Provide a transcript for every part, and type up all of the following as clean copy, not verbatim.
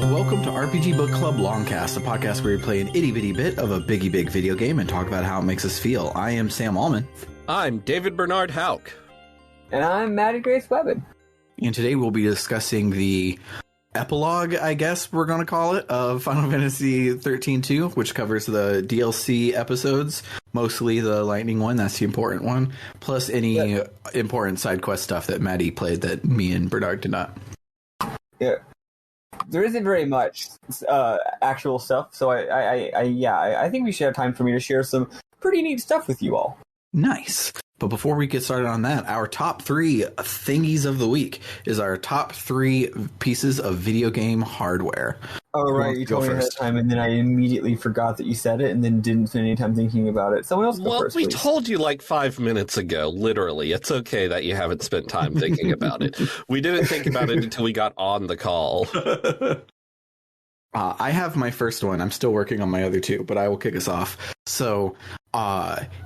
Welcome to RPG Book Club LongCast, a podcast where we play an itty-bitty bit of a biggie big video game and talk about how it makes us feel. I am Sam Allman. I'm David Bernard Houck. And I'm Maddie Grace Webben. And today we'll be discussing the epilogue, I guess we're going to call it, of Final Fantasy XIII-2, which covers the DLC episodes, mostly the Lightning one, that's the important one, plus any important side quest stuff that Maddie played that me and Bernard did not. Yeah. There isn't very much actual stuff, so I think we should have time for me to share some pretty neat stuff with you all. Nice. But before we get started on that, our top 3 thingies of the week is our top 3 pieces of video game hardware. Oh, right. You told me ahead of time, and then I immediately forgot that you said it, and then didn't spend any time thinking about it. Someone else go first, we please. told you like 5 minutes ago, literally. It's okay that you haven't spent time thinking about it. We didn't think about it until we got on the call. I have my first one. I'm still working on my other 2, but I will kick us off. So,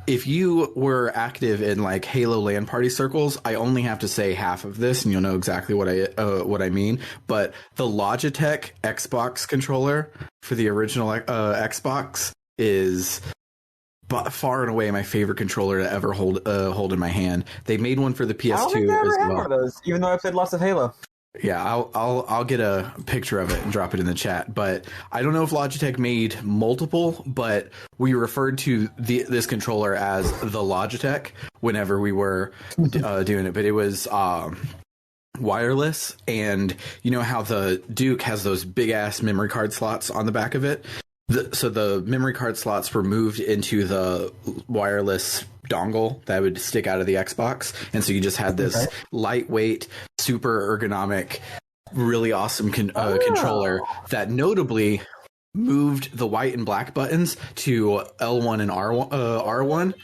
if you were active in like Halo LAN party circles, I only have to say half of this, and you'll know exactly what I mean. But the Logitech Xbox controller for the original Xbox is far and away my favorite controller to ever hold in my hand. They made one for the PS2 I don't think I ever as had well. one of those, even though I played lots of Halo. Yeah, I'll get a picture of it and drop it in the chat. But I don't know if Logitech made multiple, but we referred to this controller as the Logitech whenever we were doing it. But it was wireless, and you know how the Duke has those big ass memory card slots on the back of it. So the memory card slots were moved into the wireless dongle that would stick out of the Xbox. And so you just had this lightweight, super ergonomic, really awesome controller that notably moved the white and black buttons to L1 and R1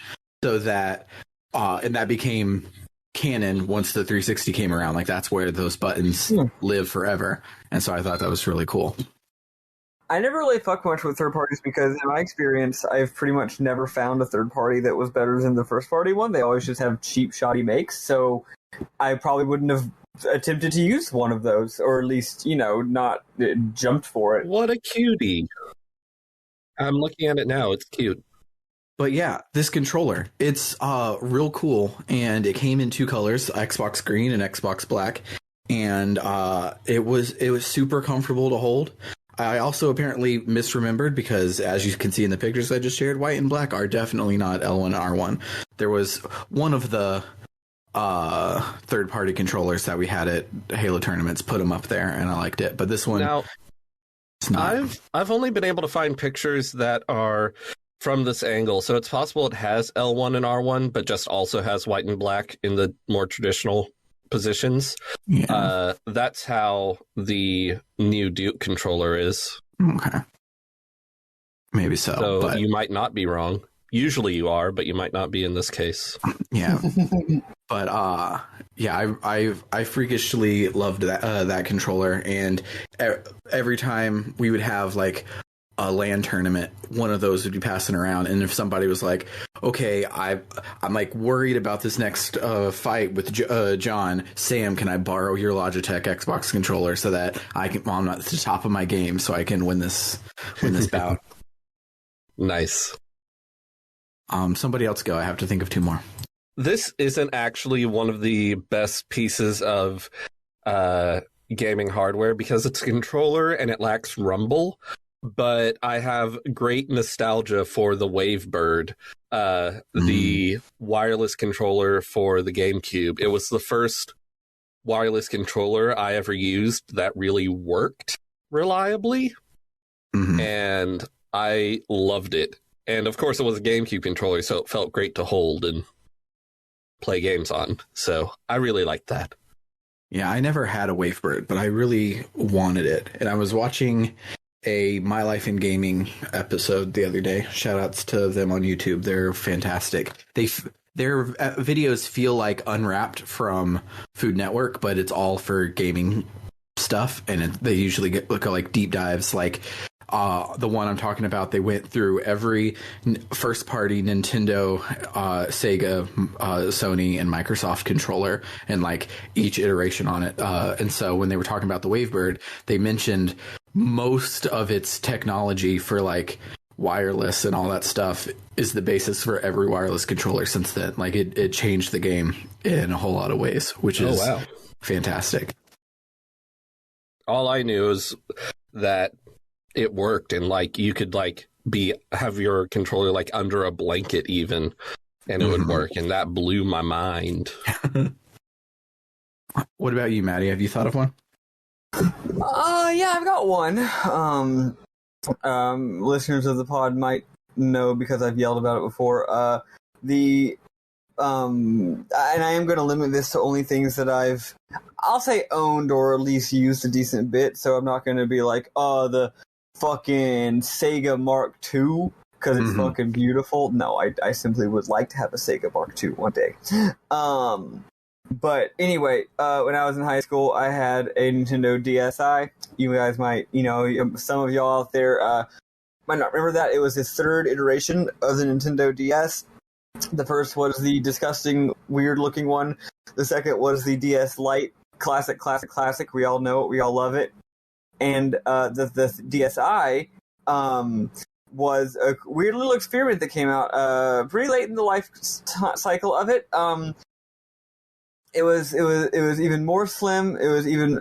so that and that became canon once the 360 came around. Like that's where those buttons live forever. And so I thought that was really cool. I never really fuck much with third parties because, in my experience, I've pretty much never found a third party that was better than the first party one. They always just have cheap, shoddy makes, so I probably wouldn't have attempted to use one of those, or at least, not jumped for it. What a cutie. I'm looking at it now. It's cute. But yeah, this controller, it's real cool, and it came in 2 colors, Xbox green and Xbox black, and it was super comfortable to hold. I also apparently misremembered because, as you can see in the pictures I just shared, white and black are definitely not L1 and R1. There was one of the third-party controllers that we had at Halo tournaments put them up there, and I liked it. But this one, now, it's not. I've only been able to find pictures that are from this angle, so it's possible it has L1 and R1, but just also has white and black in the more traditional positions. Yeah. That's how the new Duke controller is. Okay. Maybe so. So but you might not be wrong. Usually you are, but you might not be in this case. Yeah. But yeah, I freakishly loved that controller, and every time we would have like a LAN tournament, one of those would be passing around, and if somebody was like, okay, I'm like worried about this next fight with John, Sam, can I borrow your Logitech Xbox controller so that I'm not at the top of my game so I can win this bout. Nice. Somebody else go. I have to think of 2 more. This isn't actually one of the best pieces of gaming hardware because it's a controller and it lacks rumble. But I have great nostalgia for the Wavebird, the wireless controller for the GameCube. It was the first wireless controller I ever used that really worked reliably, and I loved it. And of course, it was a GameCube controller, so it felt great to hold and play games on. So I really liked that. Yeah, I never had a Wavebird, but I really wanted it. And I was watching a My Life in Gaming episode the other day. Shout outs to them on YouTube. They're fantastic. Their videos feel like unwrapped from Food Network, but it's all for gaming stuff. And they usually look at like deep dives. Like the one I'm talking about, they went through every first party Nintendo, Sega, Sony, and Microsoft controller and like each iteration on it. And so when they were talking about the Wavebird, they mentioned most of its technology for like wireless and all that stuff is the basis for every wireless controller since then. Like it changed the game in a whole lot of ways, which is fantastic. All I knew is that it worked, and like you could like have your controller like under a blanket even, and it would work, and that blew my mind. What about you, Maddie? Have you thought of one? Yeah, I've got one. Listeners of the pod might know because I've yelled about it before. And I am going to limit this to only things that I'll say owned or at least used a decent bit. So I'm not going to be like, oh, the fucking Sega Mark II because it's fucking beautiful. No, I simply would like to have a Sega Mark II one day. But anyway, when I was in high school, I had a Nintendo DSi. You guys might, some of y'all out there might not remember that. It was the third iteration of the Nintendo DS. The first was the disgusting, weird-looking one. The second was the DS Lite. Classic. We all know it. We all love it. And the DSi was a weird little experiment that came out pretty late in the life cycle of it. It was even more slim. It was even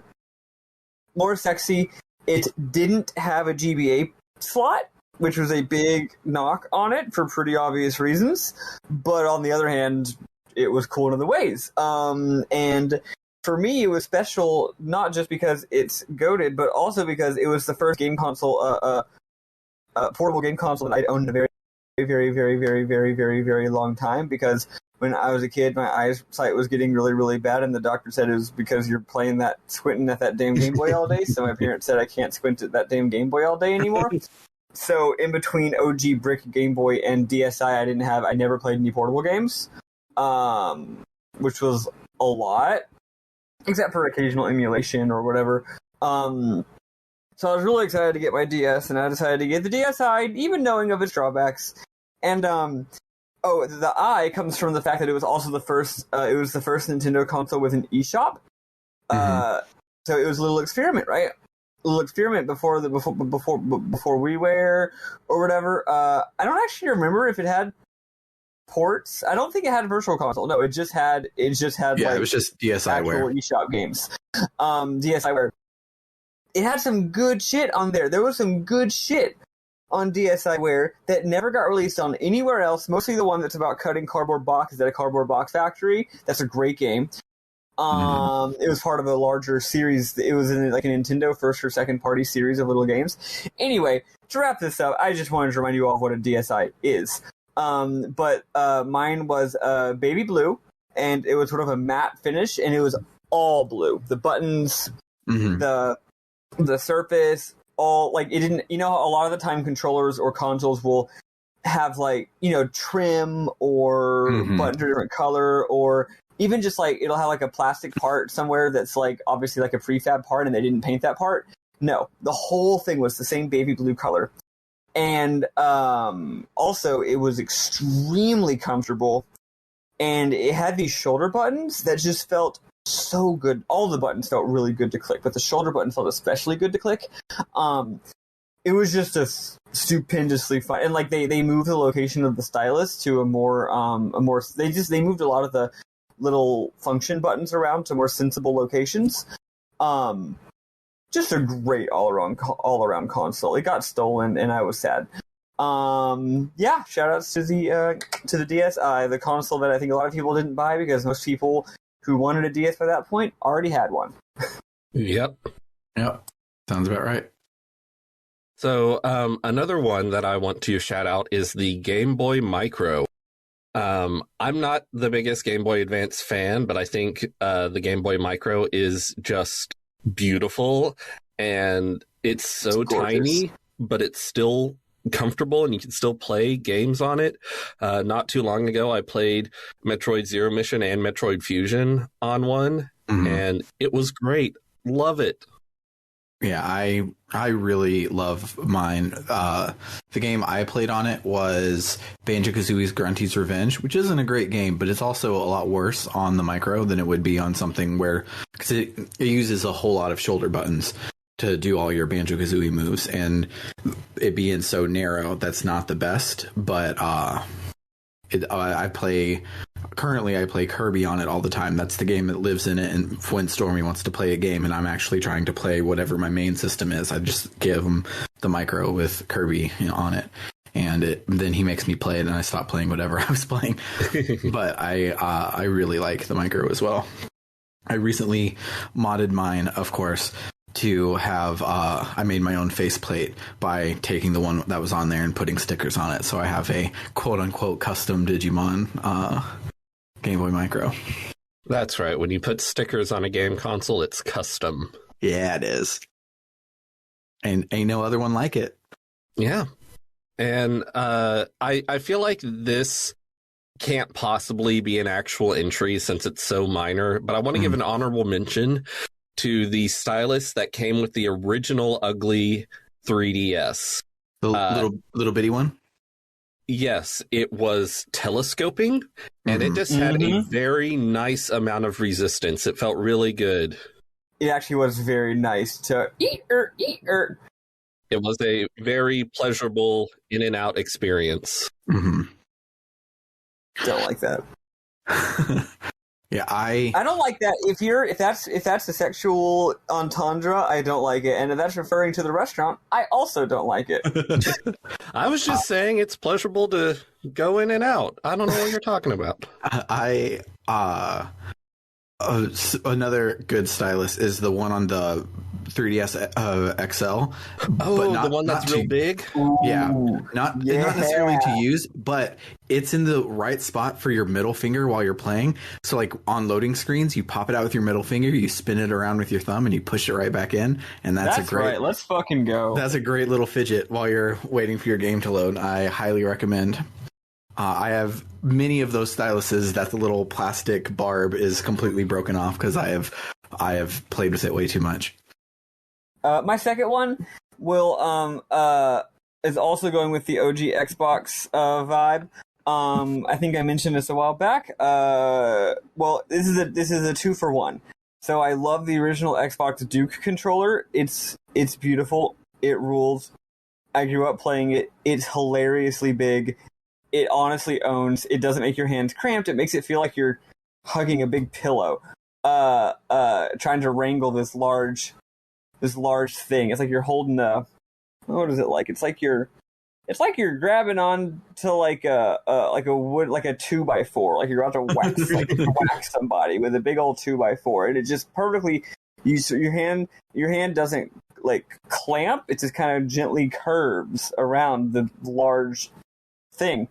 more sexy. It didn't have a GBA slot, which was a big knock on it for pretty obvious reasons. But on the other hand, it was cool in other ways. And for me, it was special not just because it's goated, but also because it was the first game console, portable game console that I'd owned in a very, very, very, very, very, very, very long time. Because when I was a kid, my eyesight was getting really, really bad, and the doctor said it was because you're squinting at that damn Game Boy all day. So my parents said I can't squint at that damn Game Boy all day anymore. So in between OG brick Game Boy and DSi, I never played any portable games, which was a lot, except for occasional emulation or whatever. So I was really excited to get my DS, and I decided to get the DSi, even knowing of its drawbacks. And the I comes from the fact that it was also the first. It was the first Nintendo console with an eShop. So it was a little experiment, right? A little experiment before WiiWare or whatever. I don't actually remember if it had ports. I don't think it had a virtual console. No, it just had. It was just DSiWare eShop games. DSiWare. It had some good shit on there. There was some good shit on DSiWare that never got released on anywhere else. Mostly the one that's about cutting cardboard boxes at a cardboard box factory. That's a great game. It was part of a larger series. It was in like a Nintendo first or second party series of little games. Anyway, to wrap this up, I just wanted to remind you all of what a DSi is. But mine was baby blue, and it was sort of a matte finish, and it was all blue. The buttons, the surface, all like it didn't. A lot of the time controllers or consoles will have like trim or buttons are different color, or even just like it'll have like a plastic part somewhere that's like obviously like a prefab part and they didn't paint that part. No, the whole thing was the same baby blue color. And also it was extremely comfortable, and it had these shoulder buttons that just felt so good. All the buttons felt really good to click, but the shoulder button felt especially good to click. It was just a stupendously fun, and like they moved the location of the stylus to a more they moved a lot of the little function buttons around to more sensible locations. Just a great all around console. It got stolen, and I was sad. Yeah, shout outs to the DSi, the console that I think a lot of people didn't buy because most people who wanted a DS by that point already had one. Yep. Sounds about right. So another one that I want to shout out is the Game Boy Micro. I'm not the biggest Game Boy Advance fan, but I think the Game Boy Micro is just beautiful, and it's so tiny, but it's still comfortable, and you can still play games on it. Not too long ago, I played Metroid Zero Mission and Metroid Fusion on one, and it was great. Love it. Yeah, I really love mine. The game I played on it was Banjo-Kazooie's Grunty's Revenge, which isn't a great game, but it's also a lot worse on the Micro than it would be on something because it uses a whole lot of shoulder buttons. to do all your Banjo-Kazooie moves, and it being so narrow, that's not the best. But I play Kirby on it all the time. That's the game that lives in it. And when Stormy wants to play a game, and I'm actually trying to play whatever my main system is, I just give him the micro with Kirby on it. And then he makes me play it, and I stop playing whatever I was playing. But I really like the micro as well. I recently modded mine, of course, to have I made my own faceplate by taking the one that was on there and putting stickers on it. So I have a quote unquote custom Digimon Game Boy Micro. That's right. When you put stickers on a game console, it's custom. Yeah, it is. And ain't no other one like it. Yeah. And I feel like this can't possibly be an actual entry since it's so minor, but I want to give an honorable mention to the stylus that came with the original ugly 3DS. The little bitty one? Yes, it was telescoping, and it just had a very nice amount of resistance. It felt really good. It actually was very nice to eat. It was a very pleasurable in and out experience. Mm-hmm. Don't like that. Yeah, I don't like that. If that's the sexual entendre, I don't like it. And if that's referring to the restaurant, I also don't like it. I was just saying it's pleasurable to go in and out. I don't know what you're talking about. Another good stylus is the one on the 3DS XL. Oh, but the one that's real big? Yeah, not necessarily to use, but it's in the right spot for your middle finger while you're playing. So like on loading screens, you pop it out with your middle finger, you spin it around with your thumb, and you push it right back in. And that's a great. Right. Let's fucking go. That's a great little fidget while you're waiting for your game to load. I highly recommend. I have many of those styluses that the little plastic barb is completely broken off because I have played with it way too much. My second one is also going with the OG Xbox vibe. I think I mentioned this a while back. Well, this is a 2-for-1. So I love the original Xbox Duke controller. It's beautiful. It rules. I grew up playing it. It's hilariously big. It honestly owns. It doesn't make your hands cramped. It makes it feel like you're hugging a big pillow. Trying to wrangle this large thing. It's like you're holding what is it like? It's like you're grabbing on to like a wood, like a 2x4, like you're about to wax somebody with a big old 2x4, and it just perfectly. Your hand doesn't like clamp. It just kind of gently curves around the large thing.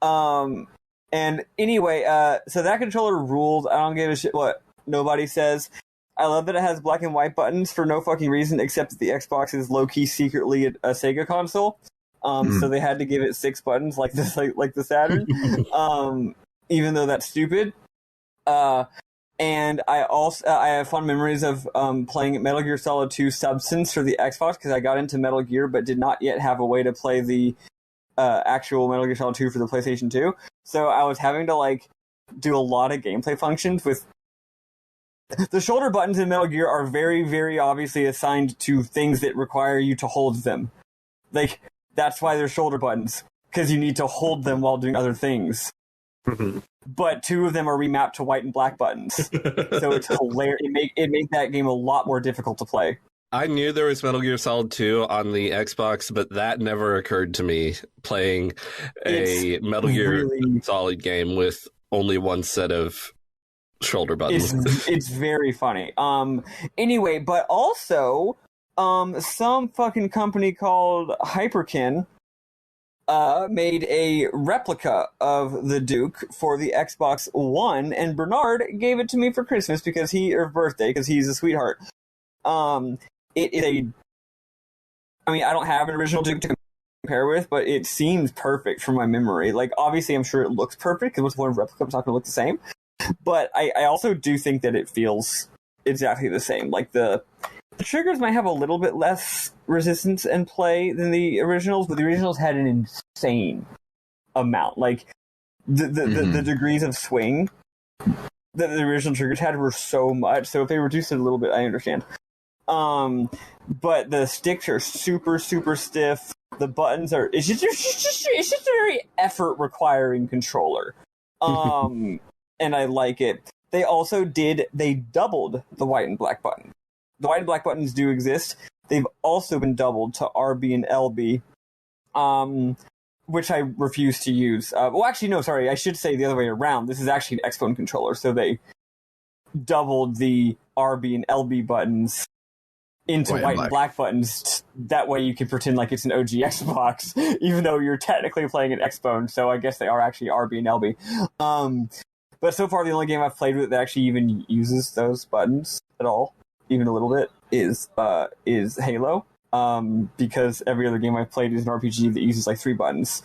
And anyway, so that controller rules. I don't give a shit what nobody says. I love that it has black and white buttons for no fucking reason, except that the Xbox is low-key secretly a Sega console. So they had to give it 6 buttons like the Saturn. Even though that's stupid. And I have fond memories of playing Metal Gear Solid 2 Substance for the Xbox because I got into Metal Gear but did not yet have a way to play the actual Metal Gear Solid 2 for the PlayStation 2. So I was having to like do a lot of gameplay functions with the shoulder buttons in Metal Gear are very, very obviously assigned to things that require you to hold them. Like, that's why they're shoulder buttons, because you need to hold them while doing other things. Mm-hmm. But 2 of them are remapped to white and black buttons. So it's hilarious. It made that game a lot more difficult to play. I knew there was Metal Gear Solid 2 on the Xbox, but that never occurred to me playing a Metal Gear Solid game with only one set of shoulder buttons. It's very funny. Anyway, but also some fucking company called Hyperkin made a replica of the Duke for the Xbox One, and Bernard gave it to me for Christmas because birthday because he's a sweetheart. It is I don't have an original Duke to compare with, but it seems perfect from my memory. Like, obviously, I'm sure it looks perfect because with one replica, it's not going to look the same. But I also do think that it feels exactly the same. Like, the triggers might have a little bit less resistance and play than the originals, but the originals had an insane amount. Like, the degrees of swing that the original triggers had were so much. So if they reduced it a little bit, I understand. But the sticks are super, super stiff. The buttons are, it's just a very effort requiring controller. And I like it. They doubled the white and black button. The white and black buttons do exist. They've also been doubled to RB and LB, which I refuse to use. Well, actually, no, sorry. I should say the other way around. This is actually an Xbone controller, so they doubled the RB and LB buttons into white and black buttons. That way you can pretend like it's an OG Xbox, even though you're technically playing an Xbone, so I guess they are actually RB and LB. But so far, the only game I've played with that actually even uses those buttons at all, even a little bit, is Halo. Because every other game I've played is an RPG that uses like 3 buttons.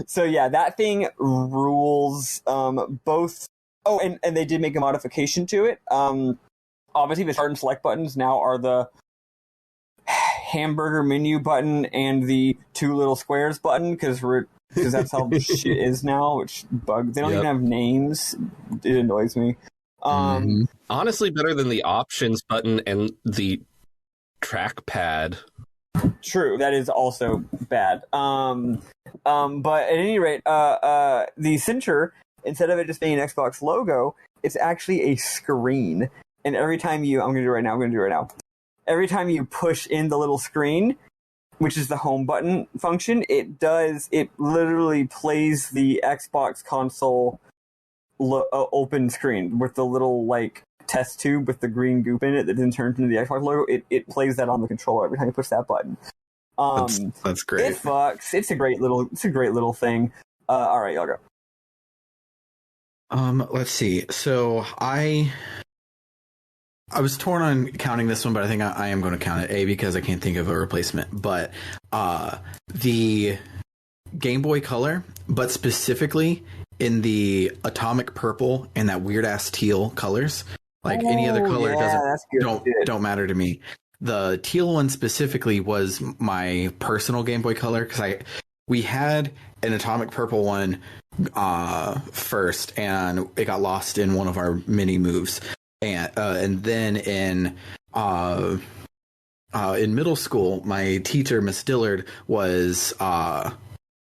So yeah, that thing rules. Both. Oh, and they did make a modification to it. Obviously, the start and select buttons now are the hamburger menu button and the 2 little squares button, because that's how shit is now, which bugs. They don't even have names. It annoys me. Honestly, better than the options button and the trackpad. True, that is also bad. But at any rate, the center, instead of it just being an Xbox logo, it's actually a screen. And every time I'm going to do it right now. Every time you push in the little screen, which is the home button function, it literally plays the Xbox console open screen with the little, like, test tube with the green goop in it that then turns into the Xbox logo. It plays that on the controller every time you push that button. That's great. It fucks. It's a great little thing. All right, y'all go. Let's see. So I was torn on counting this one, but I think I am going to count it. Because I can't think of a replacement. But the Game Boy Color, but specifically in the atomic purple and that weird ass teal colors. Like any other color don't matter to me. The teal one specifically was my personal Game Boy Color, because we had an atomic purple one first, and it got lost in one of our mini moves. And then in middle school, my teacher, Miss Dillard, was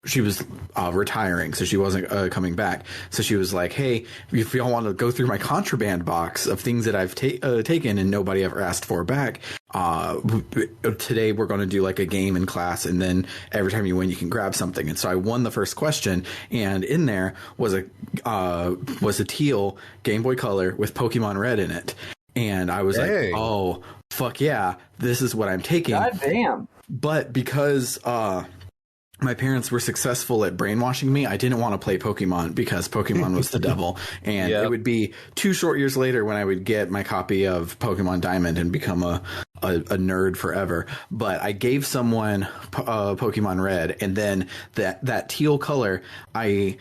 she was retiring, so she wasn't coming back. So she was like, "Hey, if y'all want to go through my contraband box of things that I've taken and nobody ever asked for back, today we're going to do like a game in class, and then every time you win, you can grab something." And so I won the first question, and in there was a teal Game Boy Color with Pokemon Red in it, and I was like, "Oh, fuck yeah, this is what I'm taking." God damn! But because my parents were successful at brainwashing me, I didn't want to play Pokemon because Pokemon was the devil. And it would be 2 short years later when I would get my copy of Pokemon Diamond and become a nerd forever. But I gave someone Pokemon Red, and then that teal color, I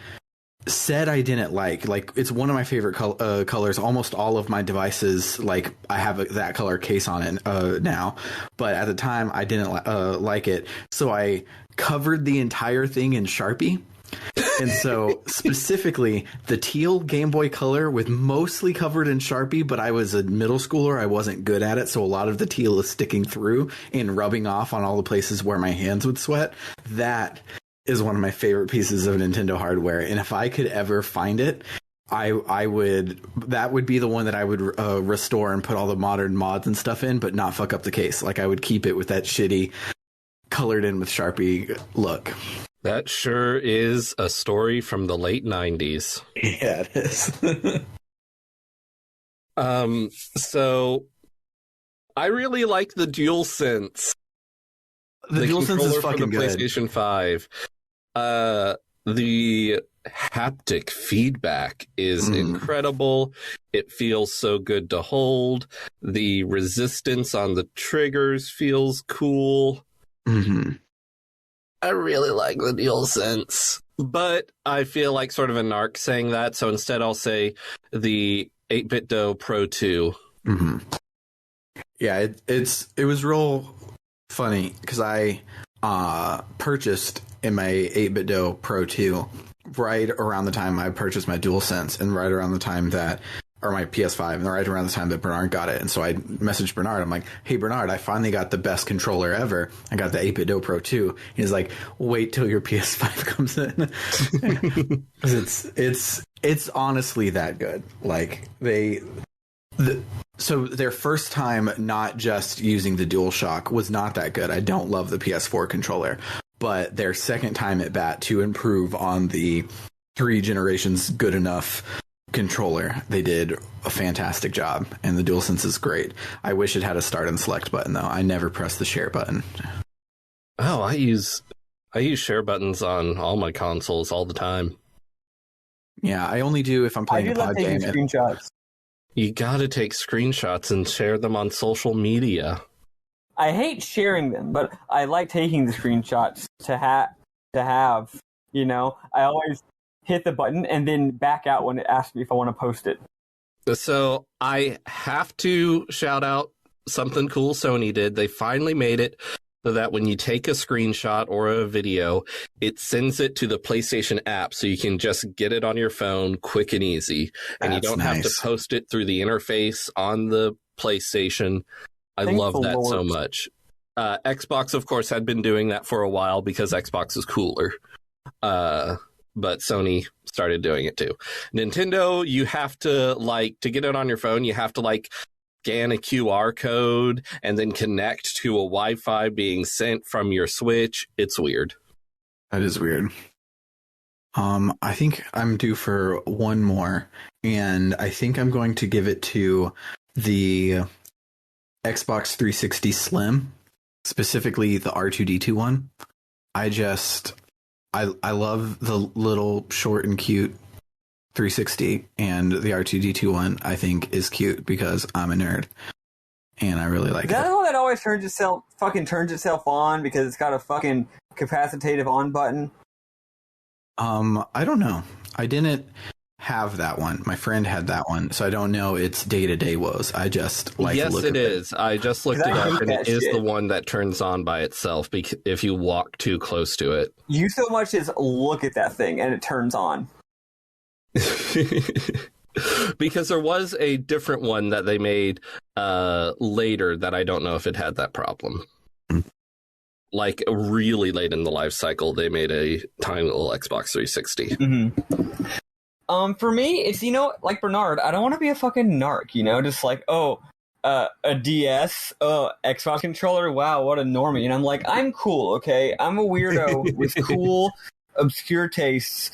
said I didn't like it's one of my favorite colors. Almost all of my devices, like, I have that color case on it now, but at the time I didn't like it, so I covered the entire thing in Sharpie. And so specifically the teal Game Boy Color was mostly covered in Sharpie, but I was a middle schooler. I wasn't good at it, so a lot of the teal is sticking through and rubbing off on all the places where my hands would sweat. That is one of my favorite pieces of Nintendo hardware, and if I could ever find it, I would. That would be the one that I would restore and put all the modern mods and stuff in, but not fuck up the case. Like, I would keep it with that shitty colored in with Sharpie look. That sure is a story from the late 90s. Yeah, it is. So I really like the DualSense. The DualSense is fucking good. PlayStation 5. The haptic feedback is incredible. It feels so good to hold. The resistance on the triggers feels cool. I really like the DualSense. But I feel like sort of a narc saying that, so instead I'll say the 8BitDo Pro 2. Yeah, it was real funny because I purchased in my 8BitDo Pro 2 right around the time I purchased my DualSense, and right around the time that, or my PS5, and right around the time that Bernard got it. And so I messaged Bernard. I'm like, hey, Bernard, I finally got the best controller ever. I got the 8-Bit Do Pro 2. He's like, wait till your PS5 comes in. 'Cause it's honestly that good. Like, so their first time not just using the DualShock was not that good. I don't love the PS4 controller. But their second time at bat to improve on the 3 generations good enough controller, they did a fantastic job, and the DualSense is great. I wish it had a start and select button, though. I never press the share button. Oh, I use share buttons on all my consoles all the time. Yeah, I only do if I'm playing a pod game. Screenshots. You gotta take screenshots and share them on social media. I hate sharing them, but I like taking the screenshots to have. You know, I always hit the button and then back out when it asks me if I want to post it. So I have to shout out something cool Sony did. They finally made it so that when you take a screenshot or a video, it sends it to the PlayStation app so you can just get it on your phone quick and easy. And you don't have to post it through the interface on the PlayStation. I love that so much. Xbox, of course, had been doing that for a while because Xbox is cooler. But Sony started doing it too. Nintendo, you have to, to get it on your phone, you have to, scan a QR code and then connect to a Wi-Fi being sent from your Switch. It's weird. That is weird. I think I'm due for one more, and I think I'm going to give it to the Xbox 360 Slim, specifically the R2-D2 one. I love the little short and cute 360, and the R2-D2 one I think is cute because I'm a nerd and I really like it. Is that the one that always turns itself on because it's got a fucking capacitative on button? I don't know. I didn't have that one. My friend had that one, so I don't know its day-to-day woes. I just like yes, to look it at is. I just looked it up, and it is the one that turns on by itself if you walk too close to it. You so much as look at that thing, and it turns on. Because there was a different one that they made later that I don't know if it had that problem. Really late in the life cycle, they made a tiny little Xbox 360. Mm-hmm. For me, it's, like Bernard, I don't want to be a fucking narc, just a DS, Xbox controller, wow, what a normie. And I'm like, I'm cool, okay? I'm a weirdo with cool, obscure tastes.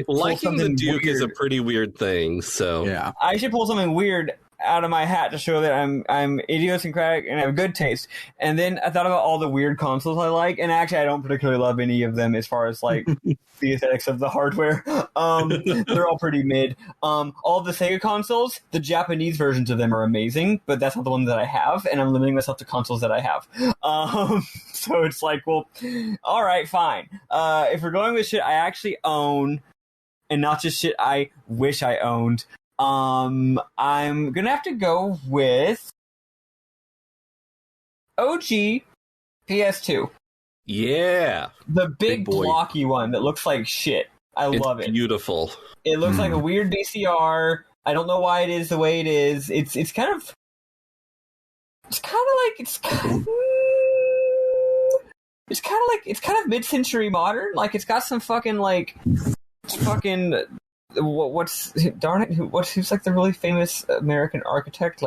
Liking the Duke weird. Is a pretty weird thing, so... Yeah. I should pull something weird out of my hat to show that I'm idiosyncratic and have good taste. And then I thought about all the weird consoles I like, and actually I don't particularly love any of them as far as the aesthetics of the hardware. They're all pretty mid. All the Sega consoles, the Japanese versions of them are amazing, but that's not the one that I have, and I'm limiting myself to consoles that I have. So it's well, all right, fine. If we're going with shit I actually own, and not just shit I wish I owned, I'm gonna have to go with OG PS2. Yeah. The big blocky one that looks like shit. I love it. Beautiful. It looks like a weird VCR. I don't know why it is the way it is. It's kind of mid-century modern. It's got some fucking who's the really famous American architect?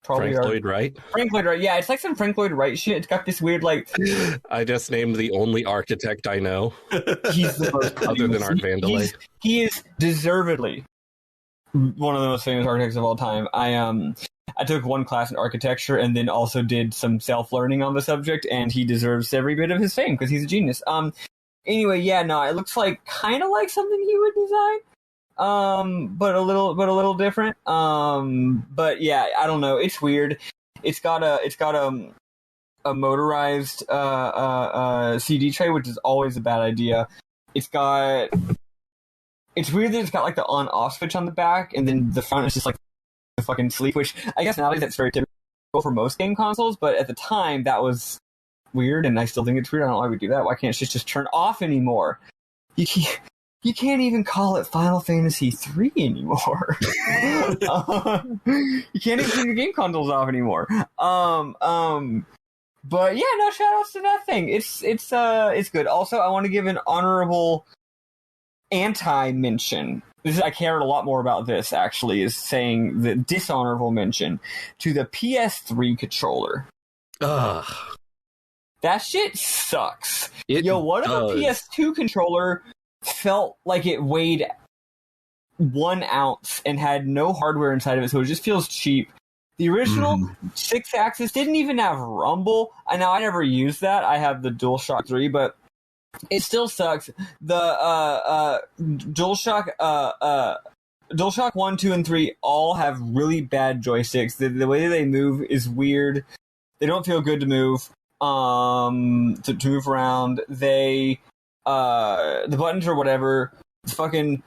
Probably Frank Lloyd Wright. Frank Lloyd Wright. Yeah, it's some Frank Lloyd Wright shit. It's got this weird I just named the only architect I know. He's the most other than Art Vandelay. He is deservedly one of the most famous architects of all time. I took one class in architecture and then also did some self-learning on the subject, and he deserves every bit of his fame because he's a genius. Anyway, yeah, no, it looks kind of like something he would design. But a little different. But yeah, I don't know. It's weird. It's got a motorized CD tray, which is always a bad idea. It's weird that it's got the on-off switch on the back, and then the front is just the fucking sleep. Which I guess nowadays that's very typical for most game consoles, but at the time that was weird, and I still think it's weird. I don't know why we do that. Why can't shit just turn off anymore? You can't even call it Final Fantasy III anymore. You can't even turn your game consoles off anymore. But yeah, no, shout outs to that thing. It's good. Also, I want to give an honorable anti-mention. I cared a lot more about this, actually, is saying the dishonorable mention to the PS3 controller. Ugh. That shit sucks. It What if a PS2 controller felt like it weighed 1 ounce and had no hardware inside of it, so it just feels cheap? The original 6-axis didn't even have rumble. Now, I never used that. I have the DualShock 3, but it still sucks. The DualShock 1, 2, and 3 all have really bad joysticks. The way they move is weird. They don't feel good to move. To move around. The buttons or whatever. Fucking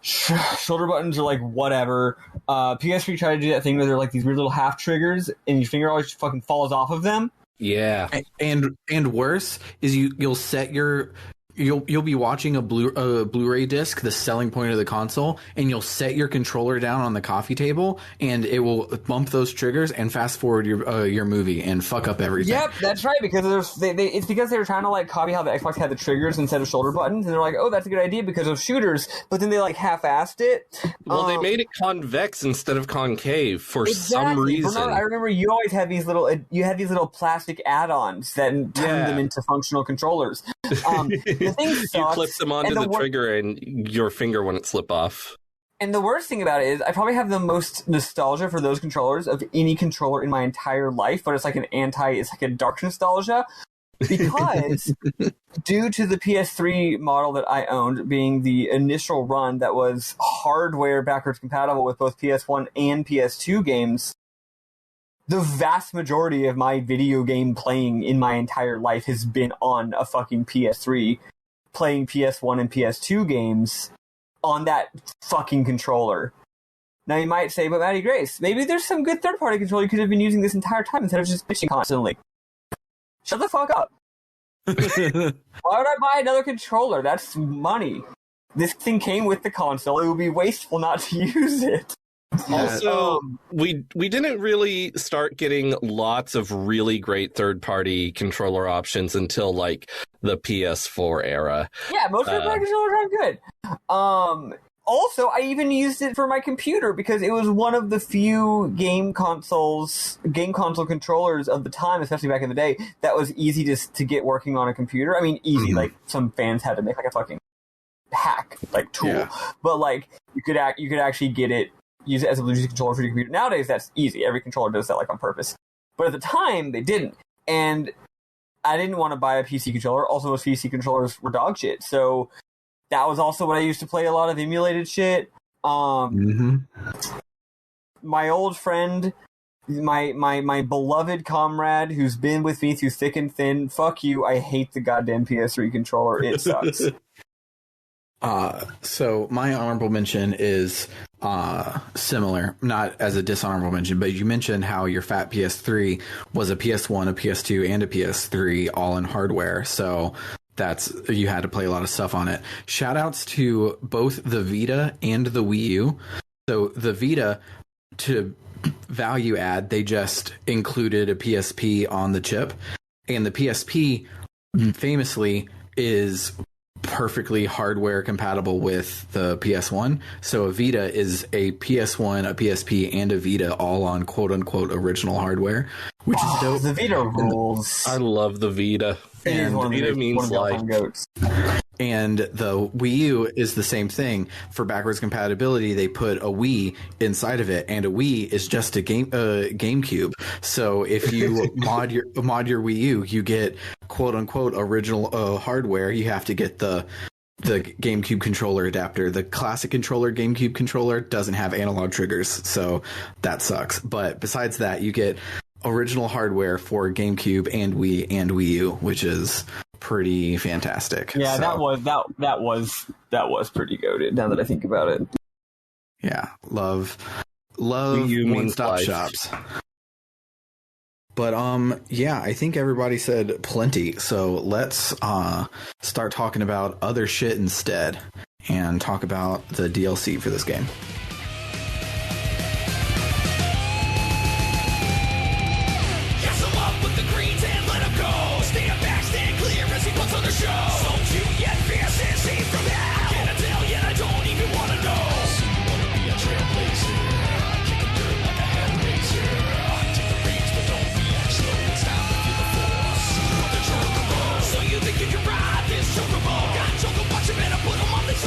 shoulder buttons are like whatever. PS3 tried to do that thing where they're like these weird little half triggers, and your finger always fucking falls off of them. Yeah, and worse is you'll set your you'll be watching a Blu-ray disc, the selling point of the console, and you'll set your controller down on the coffee table, and it will bump those triggers and fast forward your movie and fuck up everything. Yep, that's right, because it's because they were trying to like copy how the Xbox had the triggers instead of shoulder buttons, and they're like, oh, that's a good idea because of shooters, but then they like half-assed it. Well, they made it convex instead of concave for some reason. Bernard, I remember you always had these little plastic add-ons that turned them into functional controllers. The thing sucks, you clip them onto the trigger and your finger wouldn't slip off. And the worst thing about it is I probably have the most nostalgia for those controllers of any controller in my entire life, but it's like a dark nostalgia. Because due to the PS3 model that I owned being the initial run that was hardware backwards compatible with both PS1 and PS2 games, the vast majority of my video game playing in my entire life has been on a fucking PS3, playing PS1 and PS2 games on that fucking controller. Now you might say, but Maddie Grace, maybe there's some good third-party controller you could have been using this entire time instead of just bitching constantly. Shut the fuck up. Why would I buy another controller? That's money. This thing came with the console. It would be wasteful not to use it. Also, we didn't really start getting lots of really great third-party controller options until like the PS4 era. Yeah, most third-party controllers aren't good. Also, I even used it for my computer because it was one of the few game console controllers of the time, especially back in the day, that was easy to get working on a computer. I mean, easy. Like some fans had to make like a fucking hack like tool, but like you could actually get it. Use it as a Bluetooth controller for your computer. Nowadays, that's easy. Every controller does that like on purpose. But at the time, they didn't. And I didn't want to buy a PC controller. Also, most PC controllers were dog shit. So that was also what I used to play a lot of emulated shit. My old friend, my beloved comrade who's been with me through thick and thin, fuck you, I hate the goddamn PS3 controller. It sucks. So my honorable mention is similar, not as a dishonorable mention, but you mentioned how your fat PS3 was a PS1, a PS2, and a PS3 all in hardware. So you had to play a lot of stuff on it. Shout outs to both the Vita and the Wii U. So the Vita, to value add, they just included a PSP on the chip, and the PSP famously is perfectly hardware compatible with the PS1. So a Vita is a PS1, a PSP, and a Vita all on quote-unquote original hardware, which is dope. The Vita rules. I love the Vita. And Vita means life. And the Wii U is the same thing. For backwards compatibility, they put a Wii inside of it, and a Wii is just a GameCube. So if you mod your Wii U, you get quote unquote original hardware. You have to get the GameCube controller adapter. The classic controller, GameCube controller, doesn't have analog triggers, so that sucks. But besides that, you get original hardware for GameCube and Wii and Wii U, which is pretty fantastic. Yeah, so, that was pretty goated. Now that I think about it. Yeah, love one-stop shops. But yeah, I think everybody said plenty. So let's start talking about other shit instead. and talk about the DLC for this game.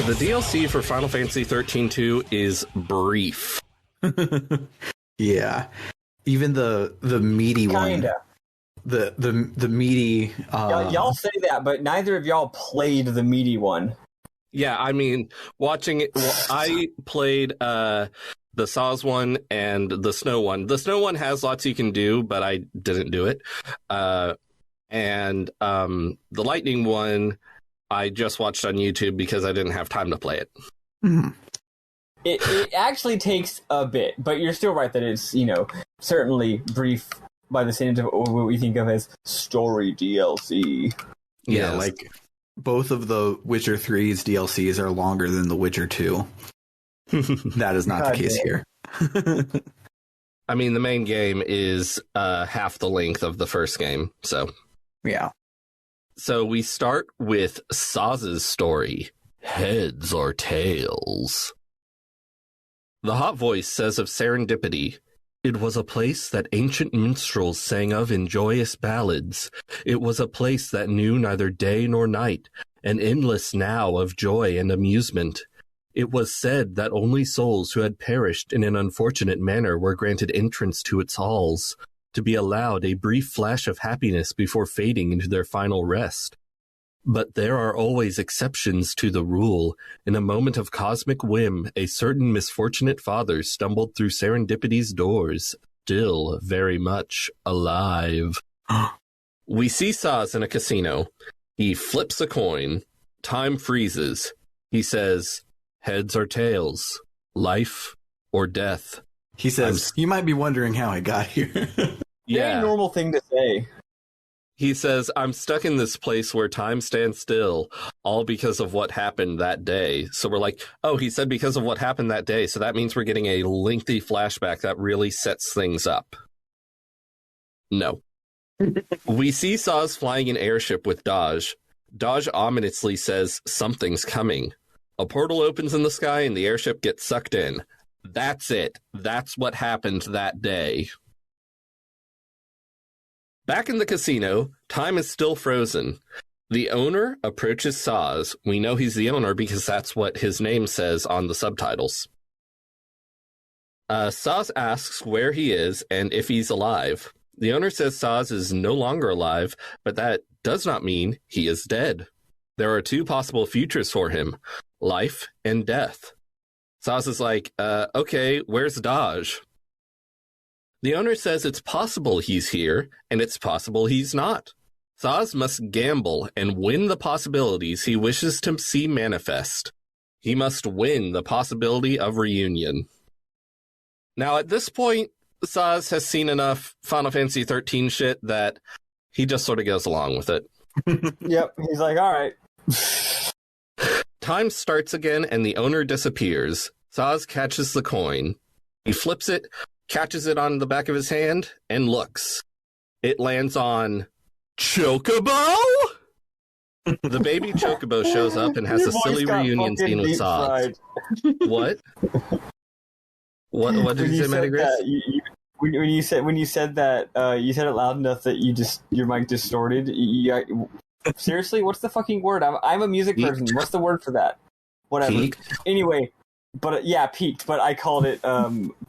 The DLC for Final Fantasy XIII-2 is brief. Yeah. Even the meaty Kinda. one. The meaty Y'all say that, but neither of y'all played the meaty one. Yeah, I mean, watching it, I played the Saws one and the Snow one. The Snow one has lots you can do, but I didn't do it. And the Lightning one, I just watched on YouTube because I didn't have time to play it. Mm-hmm. It actually takes a bit, but you're still right that it's, certainly brief by the standards of what we think of as story DLC. Yeah, like both of the Witcher 3's DLCs are longer than the Witcher 2. That is not the case here. I mean, the main game is half the length of the first game, so... Yeah. So we start with Saz's story, Heads or Tails. The hot voice says of serendipity, "It was a place that ancient minstrels sang of in joyous ballads. It was a place that knew neither day nor night, an endless now of joy and amusement. It was said that only souls who had perished in an unfortunate manner were granted entrance to its halls, to be allowed a brief flash of happiness before fading into their final rest. But there are always exceptions to the rule. In a moment of cosmic whim, a certain misfortunate father stumbled through serendipity's doors, still very much alive." We see Saz in a casino. He flips a coin. Time freezes. He says, "Heads or tails, life or death." He says, "You might be wondering how I got here." Yeah. Very normal thing to say. He says, "I'm stuck in this place where time stands still, all because of what happened that day." So we're like, oh, he said because of what happened that day. So that means we're getting a lengthy flashback that really sets things up. No. We see Saz flying an airship with Dodge. Dodge ominously says something's coming. A portal opens in the sky and the airship gets sucked in. That's it. That's what happened that day. Back in the casino, time is still frozen. The owner approaches Saz. We know he's the owner because that's what his name says on the subtitles. Saz asks where he is and if he's alive. The owner says Saz is no longer alive, but that does not mean he is dead. There are two possible futures for him, life and death. Saz is like, okay, where's Dodge? The owner says it's possible he's here, and it's possible he's not. Saz must gamble and win the possibilities he wishes to see manifest. He must win the possibility of reunion. Now, at this point, Saz has seen enough Final Fantasy XIII shit that he just sort of goes along with it. Yep, he's like, all right. Time starts again, and the owner disappears. Saz catches the coin. He flips it, catches it on the back of his hand, and looks. It lands on Chocobo? The baby Chocobo shows up and has Your a silly voice got reunion fucking scene with deep Saz. fried. What? What did you say, Matty Grace? When you said that, you said it loud enough that your mic distorted. Seriously, what's the fucking word? I'm a music person. What's the word for that? Whatever. Peaked? Anyway, but yeah, peaked. But I called it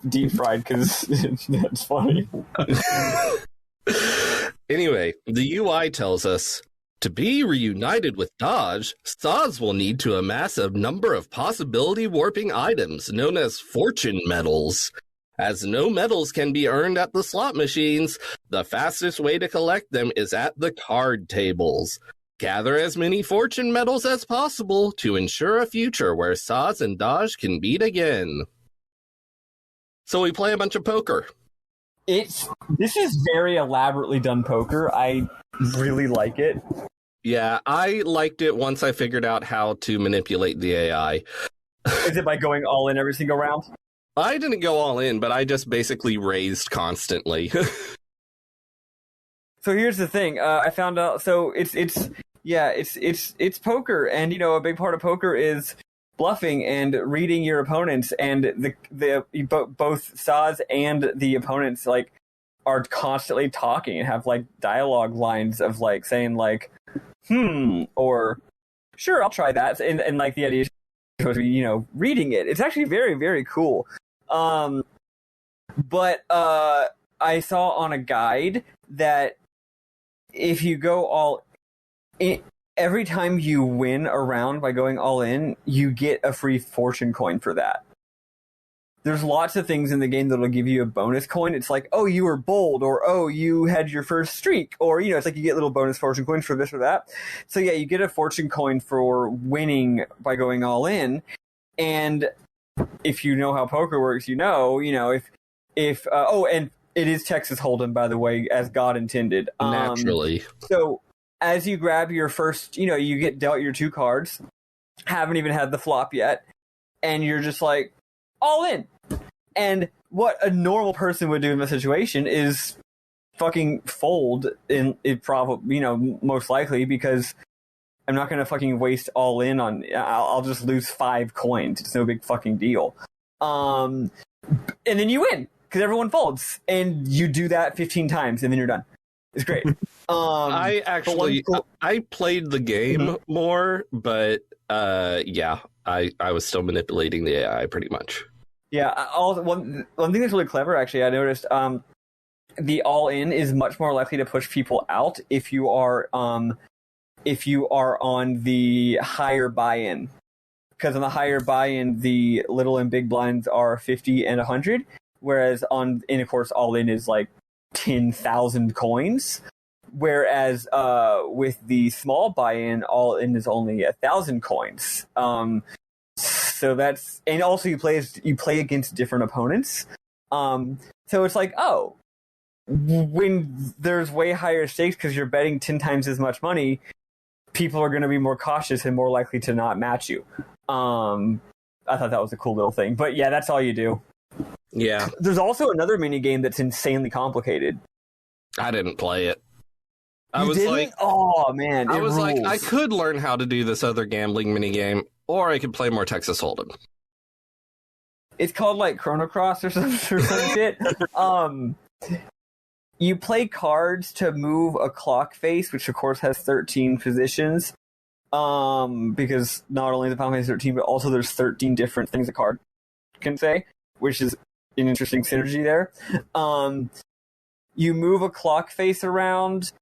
deep fried because that's funny. Anyway, the UI tells us, to be reunited with Dodge, Saz will need to amass a number of possibility warping items known as fortune medals. As no medals can be earned at the slot machines, the fastest way to collect them is at the card tables. Gather as many fortune medals as possible to ensure a future where Saz and Dodge can meet again. So we play a bunch of poker. This is very elaborately done poker. I really like it. Yeah, I liked it once I figured out how to manipulate the AI. Is it by going all in every single round? I didn't go all in, but I just basically raised constantly. So here's the thing. I found out. So it's poker, and a big part of poker is bluffing and reading your opponents, and both Saz and the opponents like are constantly talking and have like dialogue lines of like saying like or sure, I'll try that, and like the idea is supposed to be reading it. It's actually very, very cool. But I saw on a guide that if you go all in, every time you win a round by going all in, you get a free fortune coin for that. There's lots of things in the game that'll give you a bonus coin. It's like, oh, you were bold, or oh, you had your first streak, or it's like you get little bonus fortune coins for this or that. So yeah, you get a fortune coin for winning by going all in. And if you know how poker works, if and it is Texas Hold'em, by the way, as God intended. Naturally. So as you grab your first, you get dealt your 2 cards, haven't even had the flop yet, and you're just like, all in. And what a normal person would do in this situation is fucking fold in it, probably, most likely, because I'm not going to fucking waste all in on, I'll just lose 5 coins. It's no big fucking deal. And then you win because everyone folds, and you do that 15 times and then you're done. It's great. I played the game more, but yeah, I was still manipulating the AI pretty much. Yeah, one thing that's really clever, actually, I noticed the all-in is much more likely to push people out if you are on the higher buy-in. Because on the higher buy-in, the little and big blinds are 50 and 100, whereas of course, all-in is like 10,000 coins. Whereas with the small buy-in, all-in is only 1,000 coins. So that's, and also you play against different opponents. So it's like, oh, when there's way higher stakes because you're betting 10 times as much money, people are going to be more cautious and more likely to not match you. I thought that was a cool little thing. But yeah, that's all you do. Yeah. There's also another mini game that's insanely complicated. I didn't play it. Oh man, I was rules. like, I could learn how to do this other gambling mini game, or I could play more Texas Hold'em. It's called like Chrono Cross or some shit. You play cards to move a clock face, which of course has 13 positions. Because not only the Final Fantasy 13, but also there's 13 different things a card can say, which is an interesting synergy there. You move a clock face around,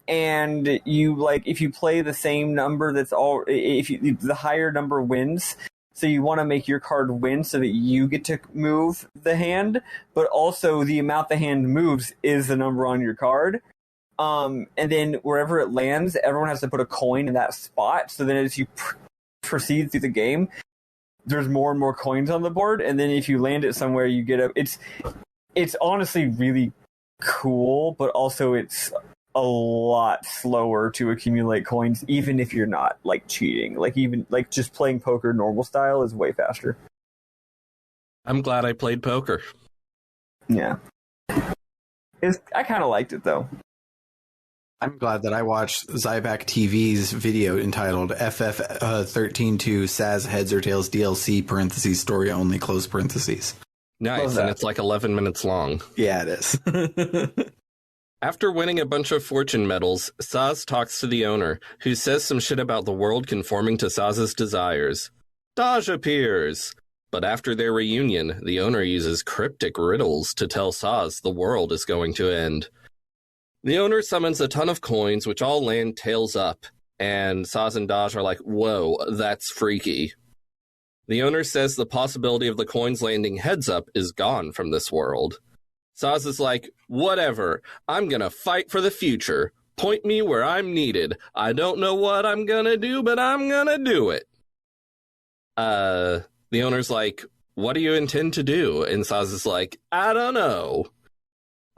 and if you play the same number, the higher number wins. So you want to make your card win so that you get to move the hand, but also the amount the hand moves is the number on your card. And then wherever it lands, everyone has to put a coin in that spot. So then as you proceed through the game, there's more and more coins on the board. And then if you land it somewhere, you get it's honestly really cool, but also it's a lot slower to accumulate coins, even if you're not like cheating. Like even like just playing poker normal style is way faster. I'm glad I played poker. Yeah. I kind of liked it though. I'm glad that I watched Zyback TV's video entitled FF13-2 Saz Heads or Tails DLC parentheses story only close parentheses. Nice, and it's like 11 minutes long. Yeah, it is. After winning a bunch of fortune medals, Saz talks to the owner, who says some shit about the world conforming to Saz's desires. Daj appears, but after their reunion, the owner uses cryptic riddles to tell Saz the world is going to end. The owner summons a ton of coins, which all land tails up, and Saz and Daj are like, whoa, that's freaky. The owner says the possibility of the coins landing heads up is gone from this world. Saz is like, whatever, I'm gonna fight for the future. Point me where I'm needed. I don't know what I'm gonna do, but I'm gonna do it. The owner's like, what do you intend to do? And Saz is like, I don't know.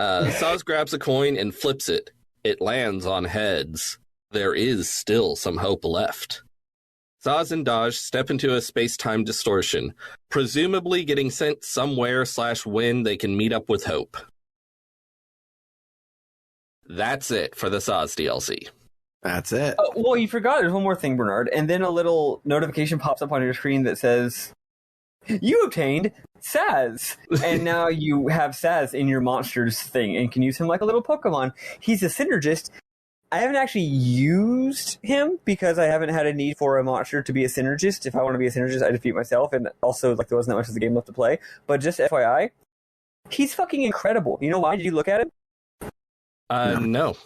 Saz grabs a coin and flips it. It lands on heads. there is still some hope left. Zaz and Dodge step into a space-time distortion, presumably getting sent somewhere/when they can meet up with Hope. That's it for the Zaz DLC. That's it. Oh, well, you forgot there's one more thing, Bernard. And then a little notification pops up on your screen that says, you obtained Saz. And now you have Saz in your monsters thing and can use him like a little Pokemon. He's a synergist. I haven't actually used him because I haven't had a need for a monster to be a synergist. If I want to be a synergist, I defeat myself. And also, like, there wasn't that much of the game left to play. But just FYI, he's fucking incredible. You know why? Did you look at him? No.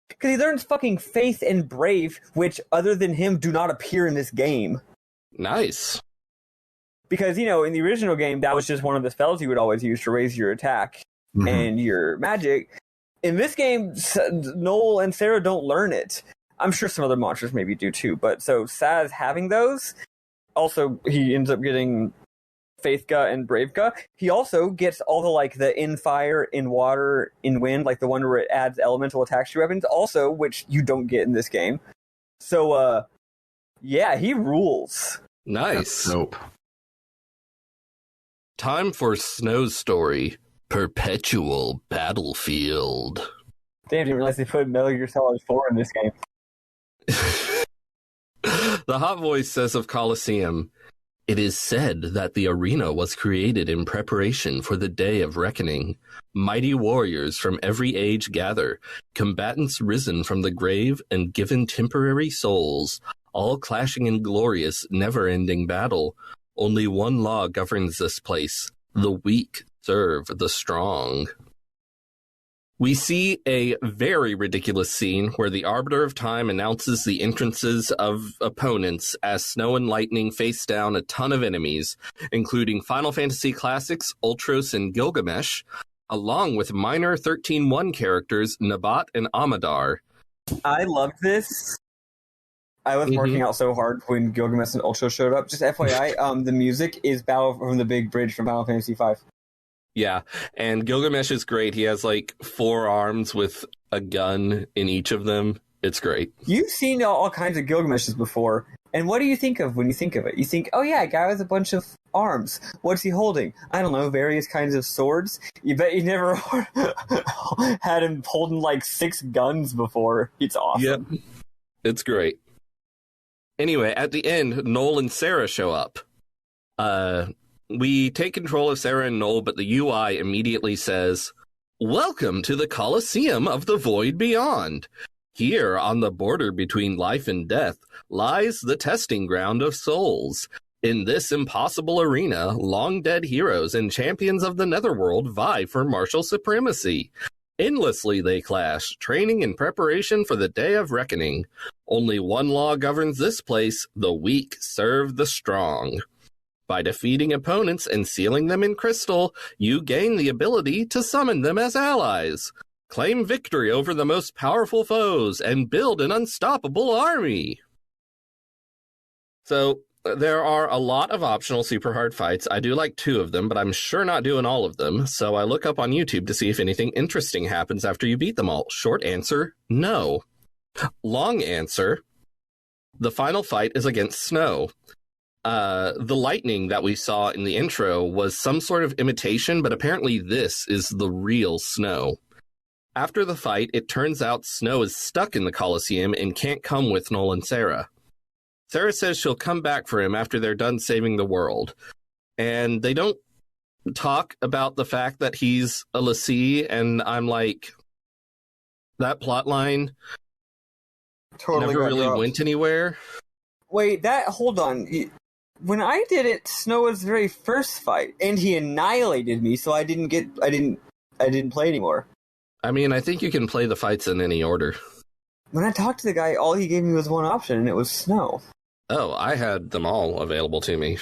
Because he learns fucking Faith and Brave, which, other than him, do not appear in this game. Nice. Because, you know, in the original game, that was just one of the spells you would always use to raise your attack and your magic. In this game, Noel and Sarah don't learn it. I'm sure some other monsters maybe do too, but so Saz having those, also he ends up getting Faithga and Bravega. He also gets all the, like, the in fire, in water, in wind, like the one where it adds elemental attacks to weapons, also, which you don't get in this game. So, yeah, he rules. Nice. Nope. Time for Snow's story, Perpetual Battlefield. Damn, I didn't realize they put Metal Gear Solid 4 in this game. The hot voice says of Colosseum, it is said that the arena was created in preparation for the day of reckoning. Mighty warriors from every age gather, combatants risen from the grave and given temporary souls, all clashing in glorious, never-ending battle. Only one law governs this place. The weak serve the strong. We see a very ridiculous scene where the Arbiter of Time announces the entrances of opponents as Snow and Lightning face down a ton of enemies, including Final Fantasy Classics, Ultros, and Gilgamesh, along with minor 13-1 characters Nabat and Amadar. I loved this. I was working out so hard when Gilgamesh and Ultros showed up. Just FYI, the music is Battle from the Big Bridge from Final Fantasy V. Yeah, and Gilgamesh is great. He has like 4 arms with a gun in each of them. It's great. You've seen all kinds of Gilgameshes before, and what do you think of when you think of it? You think, oh yeah, a guy with a bunch of arms. What's he holding? I don't know, various kinds of swords. You bet you never had him holding like 6 guns before. It's awesome. Yep, it's great. Anyway, at the end, Noel and Sarah show up. We take control of Sarah and Noel, but the UI immediately says, welcome to the Colosseum of the Void Beyond. Here, on the border between life and death, lies the testing ground of souls. In this impossible arena, long-dead heroes and champions of the Netherworld vie for martial supremacy. Endlessly they clash, training in preparation for the day of reckoning. Only one law governs this place, the weak serve the strong. By defeating opponents and sealing them in crystal, you gain the ability to summon them as allies. Claim victory over the most powerful foes and build an unstoppable army. So, there are a lot of optional super hard fights. I do like 2 of them, but I'm sure not doing all of them. So I look up on YouTube to see if anything interesting happens after you beat them all. Short answer, no. Long answer, the final fight is against Snow. The lightning that we saw in the intro was some sort of imitation, but apparently this is the real Snow. After the fight, it turns out Snow is stuck in the Colosseum and can't come with Noel and Sarah. Sarah says she'll come back for him after they're done saving the world. And they don't talk about the fact that he's a l'Cie, and I'm like, that plotline Totally never really went anywhere. Wait, hold on. When I did it, Snow was the very first fight, and he annihilated me, so I didn't play anymore. I mean, I think you can play the fights in any order. When I talked to the guy, all he gave me was one option, and it was Snow. Oh, I had them all available to me.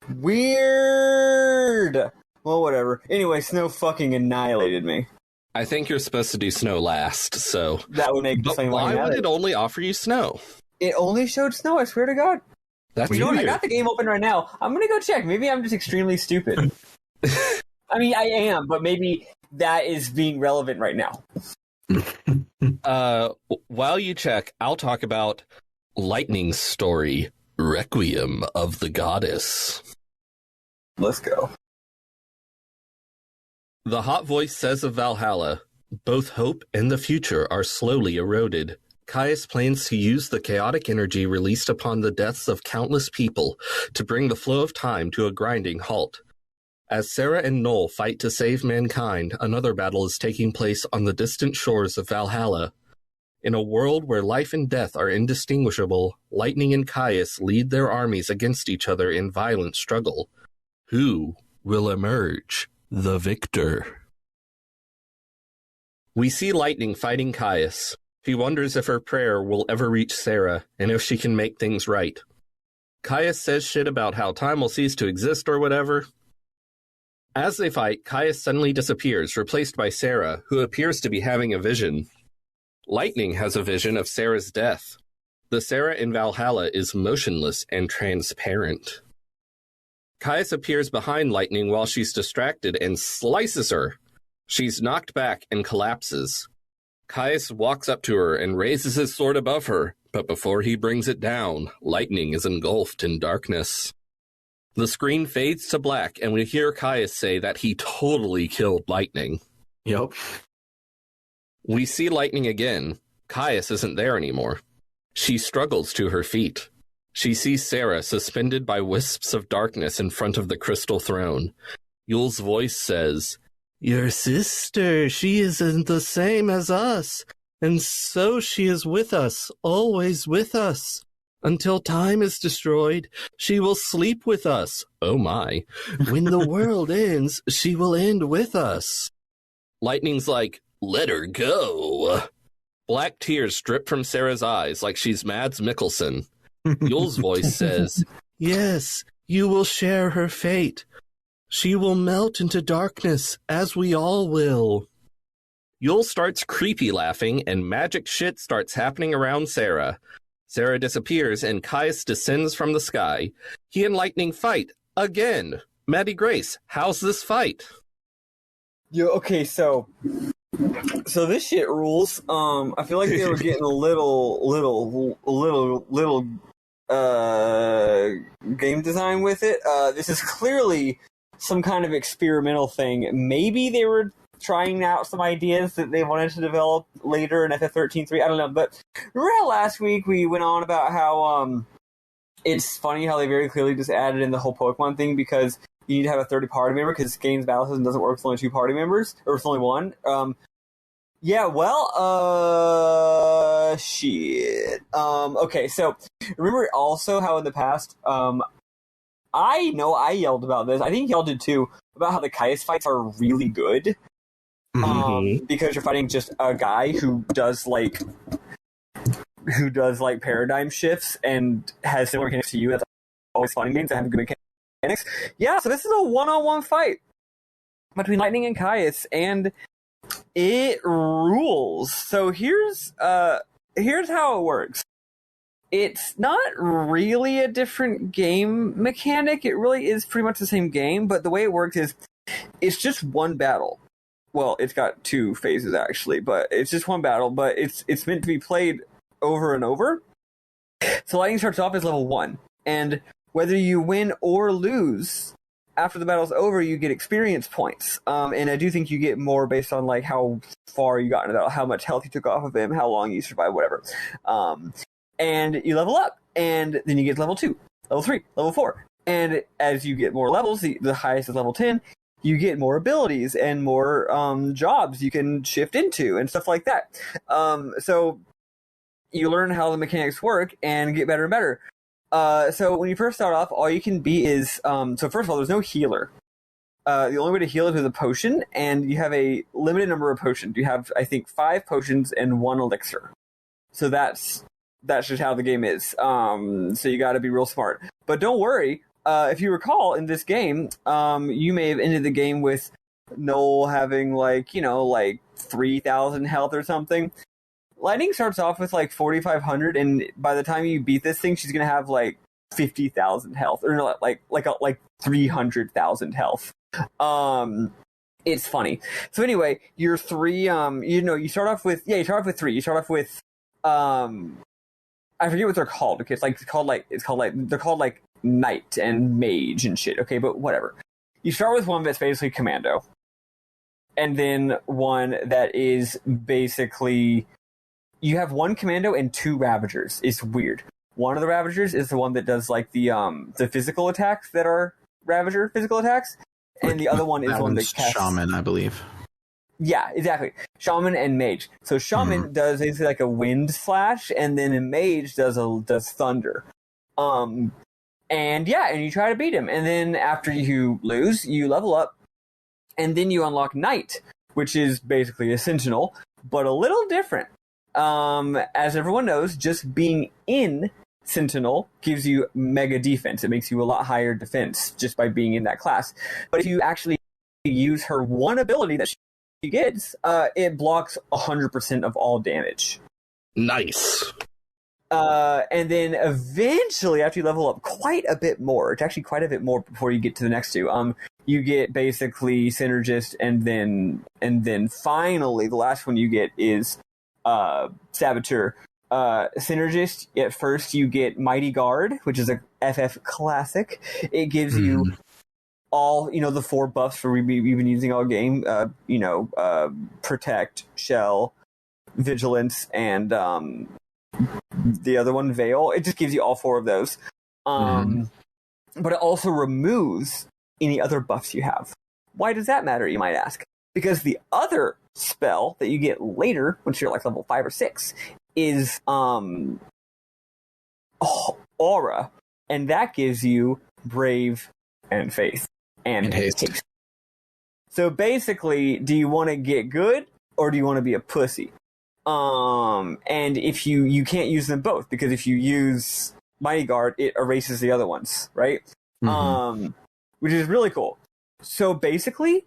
Weird! Well, whatever. Anyway, Snow fucking annihilated me. I think you're supposed to do Snow last, so... That would make the same. Why would it only offer you Snow? It only showed Snow, I swear to God. That's you know weird. what? I got the game open right now. I'm gonna go check. Maybe I'm just extremely stupid. I mean, I am, but maybe that is being relevant right now. While you check, I'll talk about Lightning's story, Requiem of the Goddess. Let's go. The hot voice says of Valhalla, both hope and the future are slowly eroded. Caius plans to use the chaotic energy released upon the deaths of countless people to bring the flow of time to a grinding halt. As Sarah and Noel fight to save mankind, another battle is taking place on the distant shores of Valhalla. In a world where life and death are indistinguishable, Lightning and Caius lead their armies against each other in violent struggle. Who will emerge the victor? We see Lightning fighting Caius. She wonders if her prayer will ever reach Sarah, and if she can make things right. Caius says shit about how time will cease to exist or whatever. As they fight, Caius suddenly disappears, replaced by Sarah, who appears to be having a vision. Lightning has a vision of Sarah's death. The Sarah in Valhalla is motionless and transparent. Caius appears behind Lightning while she's distracted and slices her. She's knocked back and collapses. Caius walks up to her and raises his sword above her, but before he brings it down, Lightning is engulfed in darkness. The screen fades to black, and we hear Caius say that he totally killed Lightning. Yep. We see Lightning again. Caius isn't there anymore. She struggles to her feet. She sees Sarah suspended by wisps of darkness in front of the crystal throne. Yule's voice says, "Your sister, she isn't the same as us, and so she is with us, always with us. Until time is destroyed, she will sleep with us. Oh my. When the world ends, she will end with us." Lightning's like, "Let her go." Black tears drip from Sarah's eyes like she's Mads Mikkelsen. Yule's voice says, "Yes, you will share her fate. She will melt into darkness, as we all will." Yule starts creepy laughing, and magic shit starts happening around Sarah. Sarah disappears, and Caius descends from the sky. He and Lightning fight again. Maddie Grace, how's this fight? Yo, okay, so this shit rules. I feel like they were getting a little game design with it. This is clearly some kind of experimental thing. Maybe they were trying out some ideas that they wanted to develop later in FF13-3. I don't know, but remember how last week we went on about how it's funny how they very clearly just added in the whole Pokemon thing because you need to have a third party member because this game's battle system doesn't work with only two party members, or with only one. Shit. Okay, so remember also how in the past, I know I yelled about this. I think y'all did too, about how the Caius fights are really good. Because you're fighting just a guy who does paradigm shifts and has similar mechanics to you. That's always fun in games that have good mechanics. Yeah, so this is a one-on-one fight between Lightning and Caius, and it rules. So here's how it works. It's not really a different game mechanic. It really is pretty much the same game, but the way it works is it's just one battle. Well, it's got two phases actually, but it's just one battle, but it's meant to be played over and over. So Lightning starts off as level 1, and whether you win or lose after the battle's over, you get experience points. And I do think you get more based on like how far you got in the battle, how much health you took off of him, how long you survived, whatever. And you level up, and then you get level 2, level 3, level 4. And as you get more levels, the highest is level 10, you get more abilities and more jobs you can shift into and stuff like that. So you learn how the mechanics work and get better and better. So when you first start off, all you can be is... so first of all, there's no healer. The only way to heal is with a potion, and you have a limited number of potions. You have, I think, 5 potions and 1 elixir. So that's just how the game is. So you got to be real smart. But don't worry. If you recall, in this game, you may have ended the game with Noel having, 3,000 health or something. Lightning starts off with, 4,500, and by the time you beat this thing, she's going to have, 50,000 health. Or, no, 300,000 health. It's funny. So anyway, your three, you start off with three. You start off with, I forget what they're called. Okay, they're called like knight and mage and shit. Okay, but whatever. You start with one that's basically commando, and then one that is basically you have one commando and two ravagers. It's weird. One of the ravagers is the one that does like the physical attacks that are ravager physical attacks. And the other one is one that casts... Shaman, I believe. Yeah, exactly. Shaman and Mage. So Shaman does basically like a wind slash, and then a Mage does thunder. And you try to beat him. And then after you lose, you level up, and then you unlock Knight, which is basically a Sentinel, but a little different. As everyone knows, just being in Sentinel gives you mega defense. It makes you a lot higher defense just by being in that class. But if you actually use her one ability that she gets, it blocks 100% of all damage. Nice. And then eventually, after you level up quite a bit more, it's actually quite a bit more before you get to the next two, you get basically Synergist, and then finally the last one you get is Saboteur. Synergist, at first you get Mighty Guard, which is a FF classic. It gives you all, the 4 buffs for we've been using all game, Protect, Shell, Vigilance, and the other one, Veil. It just gives you all 4 of those. But it also removes any other buffs you have. Why does that matter, you might ask? Because the other spell that you get later, once you're like level 5 or 6, is Aura, and that gives you Brave and Faith and Haste. So basically, do you want to get good or do you want to be a pussy? And if you can't use them both, because if you use Mighty Guard, it erases the other ones, right? Which is really cool. So basically,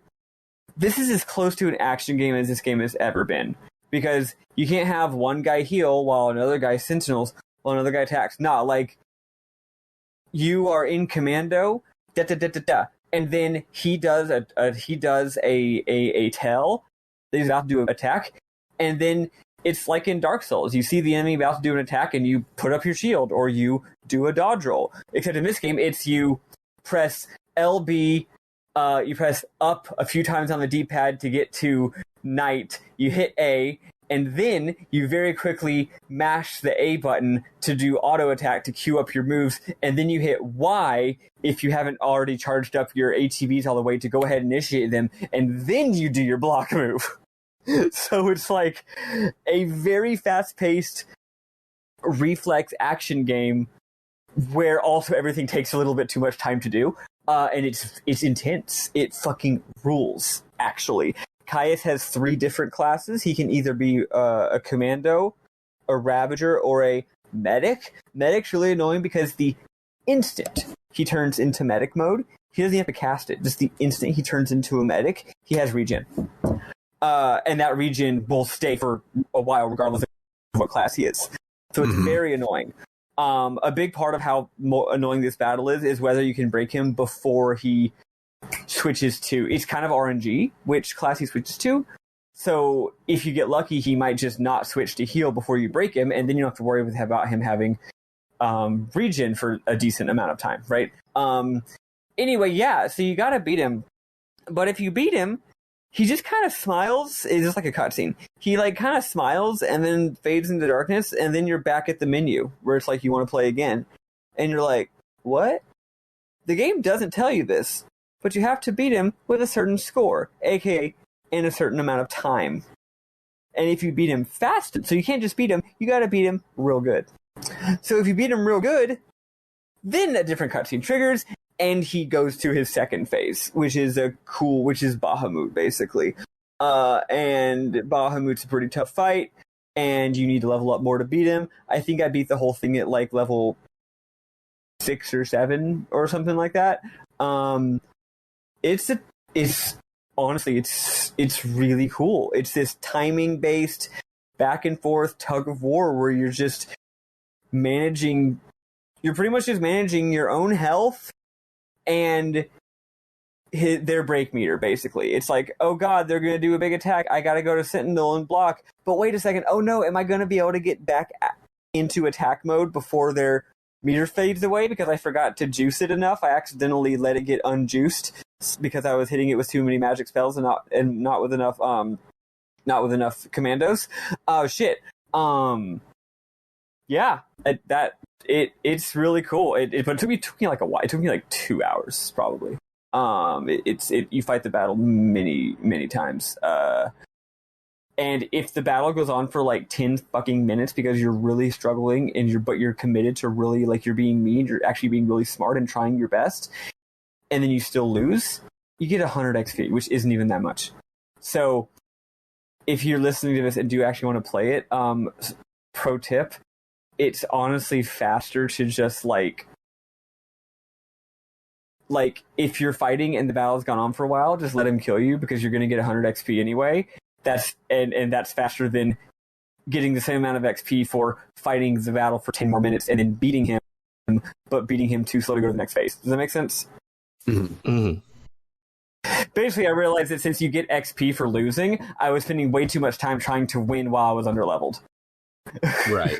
this is as close to an action game as this game has ever been. Because you can't have one guy heal while another guy sentinels while another guy attacks. Nah, like, you are in commando, and then he does a tell that he's about to do an attack, and then it's like in Dark Souls. You see the enemy about to do an attack, and you put up your shield, or you do a dodge roll. Except in this game, it's you press LB, you press up a few times on the D-pad to get to Knight, you hit A, and then you very quickly mash the A button to do auto attack to queue up your moves, and then you hit Y if you haven't already charged up your ATBs all the way to go ahead and initiate them, and then you do your block move. So it's like a very fast-paced reflex action game where also everything takes a little bit too much time to do, and it's intense. It fucking rules, actually. Caius has 3 different classes. He can either be a commando, a ravager, or a medic. Medic's really annoying because the instant he turns into medic mode, he doesn't have to cast it. Just the instant he turns into a medic, he has regen. And that regen will stay for a while regardless of what class he is. So it's very annoying. A big part of how annoying this battle is whether you can break him before he switches to, it's kind of RNG which class he switches to. So if you get lucky, he might just not switch to heal before you break him, and then you don't have to worry about him having regen for a decent amount of time, right? Anyway, yeah, so you gotta beat him. But if you beat him, he just kind of smiles. It's just like a cutscene. He like kind of smiles and then fades into darkness, and then you're back at the menu where it's like you want to play again. And you're like, what? The game doesn't tell you this, but you have to beat him with a certain score, aka in a certain amount of time. And if you beat him fast, so you can't just beat him, you gotta beat him real good. So if you beat him real good, then a different cutscene triggers, and he goes to his second phase, which is Bahamut, basically. And Bahamut's a pretty tough fight, and you need to level up more to beat him. I think I beat the whole thing at like level 6 or 7 or something like that. It's really cool. It's this timing based back and forth tug of war where you're pretty much just managing your own health and their break meter, basically. It's like, oh god, they're going to do a big attack. I got to go to Sentinel and block. But wait a second. Oh no, am I going to be able to get back into attack mode before their meter fades away because I forgot to juice it enough? I accidentally let it get unjuiced because I was hitting it with too many magic spells and not with enough commandos. Oh shit. Yeah, it's really cool. But it took me like a while. It took me like 2 hours probably. You fight the battle many times. And if the battle goes on for like 10 fucking minutes because you're really struggling but you're committed to really, like, you're being mean, you're actually being really smart and trying your best, and then you still lose, you get 100 XP, which isn't even that much. So if you're listening to this and do actually want to play it, pro tip, it's honestly faster to just like if you're fighting and the battle's gone on for a while, just let him kill you because you're going to get 100 XP anyway. That's faster than getting the same amount of XP for fighting the battle for 10 more minutes and then beating him, but beating him too slow to go to the next phase. Does that make sense? Mm-hmm. Mm-hmm. Basically, I realized that since you get XP for losing, I was spending way too much time trying to win while I was underleveled. Right.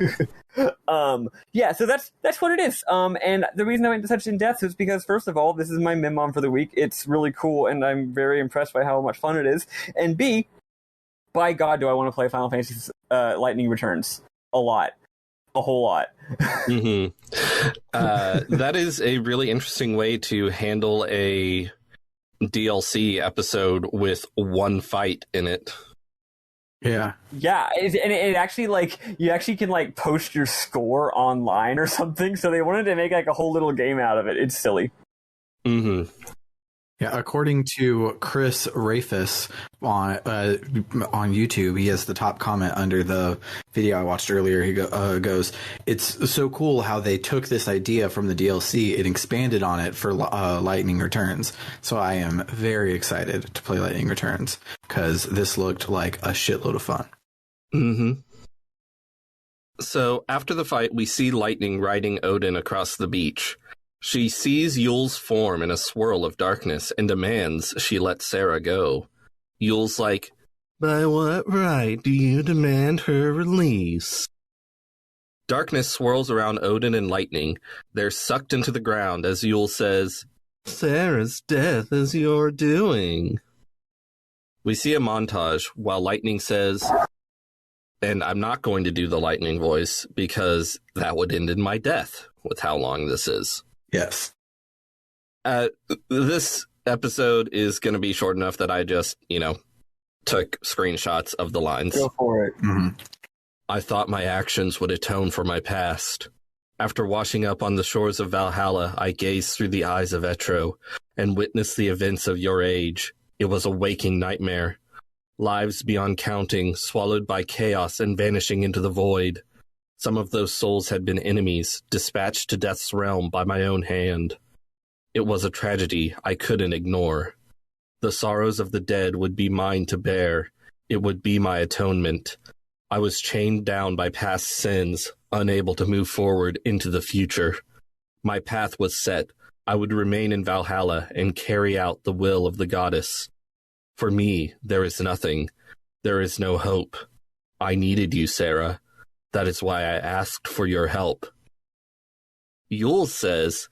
Yeah, so that's what it is. And the reason I went into such in depth is because, first of all, this is my mem-mom for the week. It's really cool, and I'm very impressed by how much fun it is. And B, by God, do I want to play Final Fantasy Lightning Returns a lot. A whole lot. Mm-hmm. That is a really interesting way to handle a DLC episode with one fight in it. Yeah. Yeah, and it actually, like, you actually can, like, post your score online or something, so they wanted to make, like, a whole little game out of it. It's silly. Mm-hmm. Yeah, according to Chris Rafus on YouTube, he has the top comment under the video I watched earlier. He goes, "It's so cool how they took this idea from the DLC and expanded on it for Lightning Returns." So I am very excited to play Lightning Returns because this looked like a shitload of fun. Mm-hmm. So after the fight, we see Lightning riding Odin across the beach. She sees Yule's form in a swirl of darkness and demands she let Sarah go. Yule's like, "By what right do you demand her release?" Darkness swirls around Odin and Lightning. They're sucked into the ground as Yule says, "Sarah's death is your doing." We see a montage while Lightning says, and I'm not going to do the Lightning voice because that would end in my death with how long this is. Yes. This episode is going to be short enough that I just, took screenshots of the lines. Go for it. Mm-hmm. I thought my actions would atone for my past. After washing up on the shores of Valhalla, I gazed through the eyes of Etro and witnessed the events of your age. It was a waking nightmare. Lives beyond counting, swallowed by chaos and vanishing into the void. Some of those souls had been enemies, dispatched to death's realm by my own hand. It was a tragedy I couldn't ignore. The sorrows of the dead would be mine to bear. It would be my atonement. I was chained down by past sins, unable to move forward into the future. My path was set. I would remain in Valhalla and carry out the will of the goddess. For me, there is nothing. There is no hope. I needed you, Sarah. That is why I asked for your help. Yule says,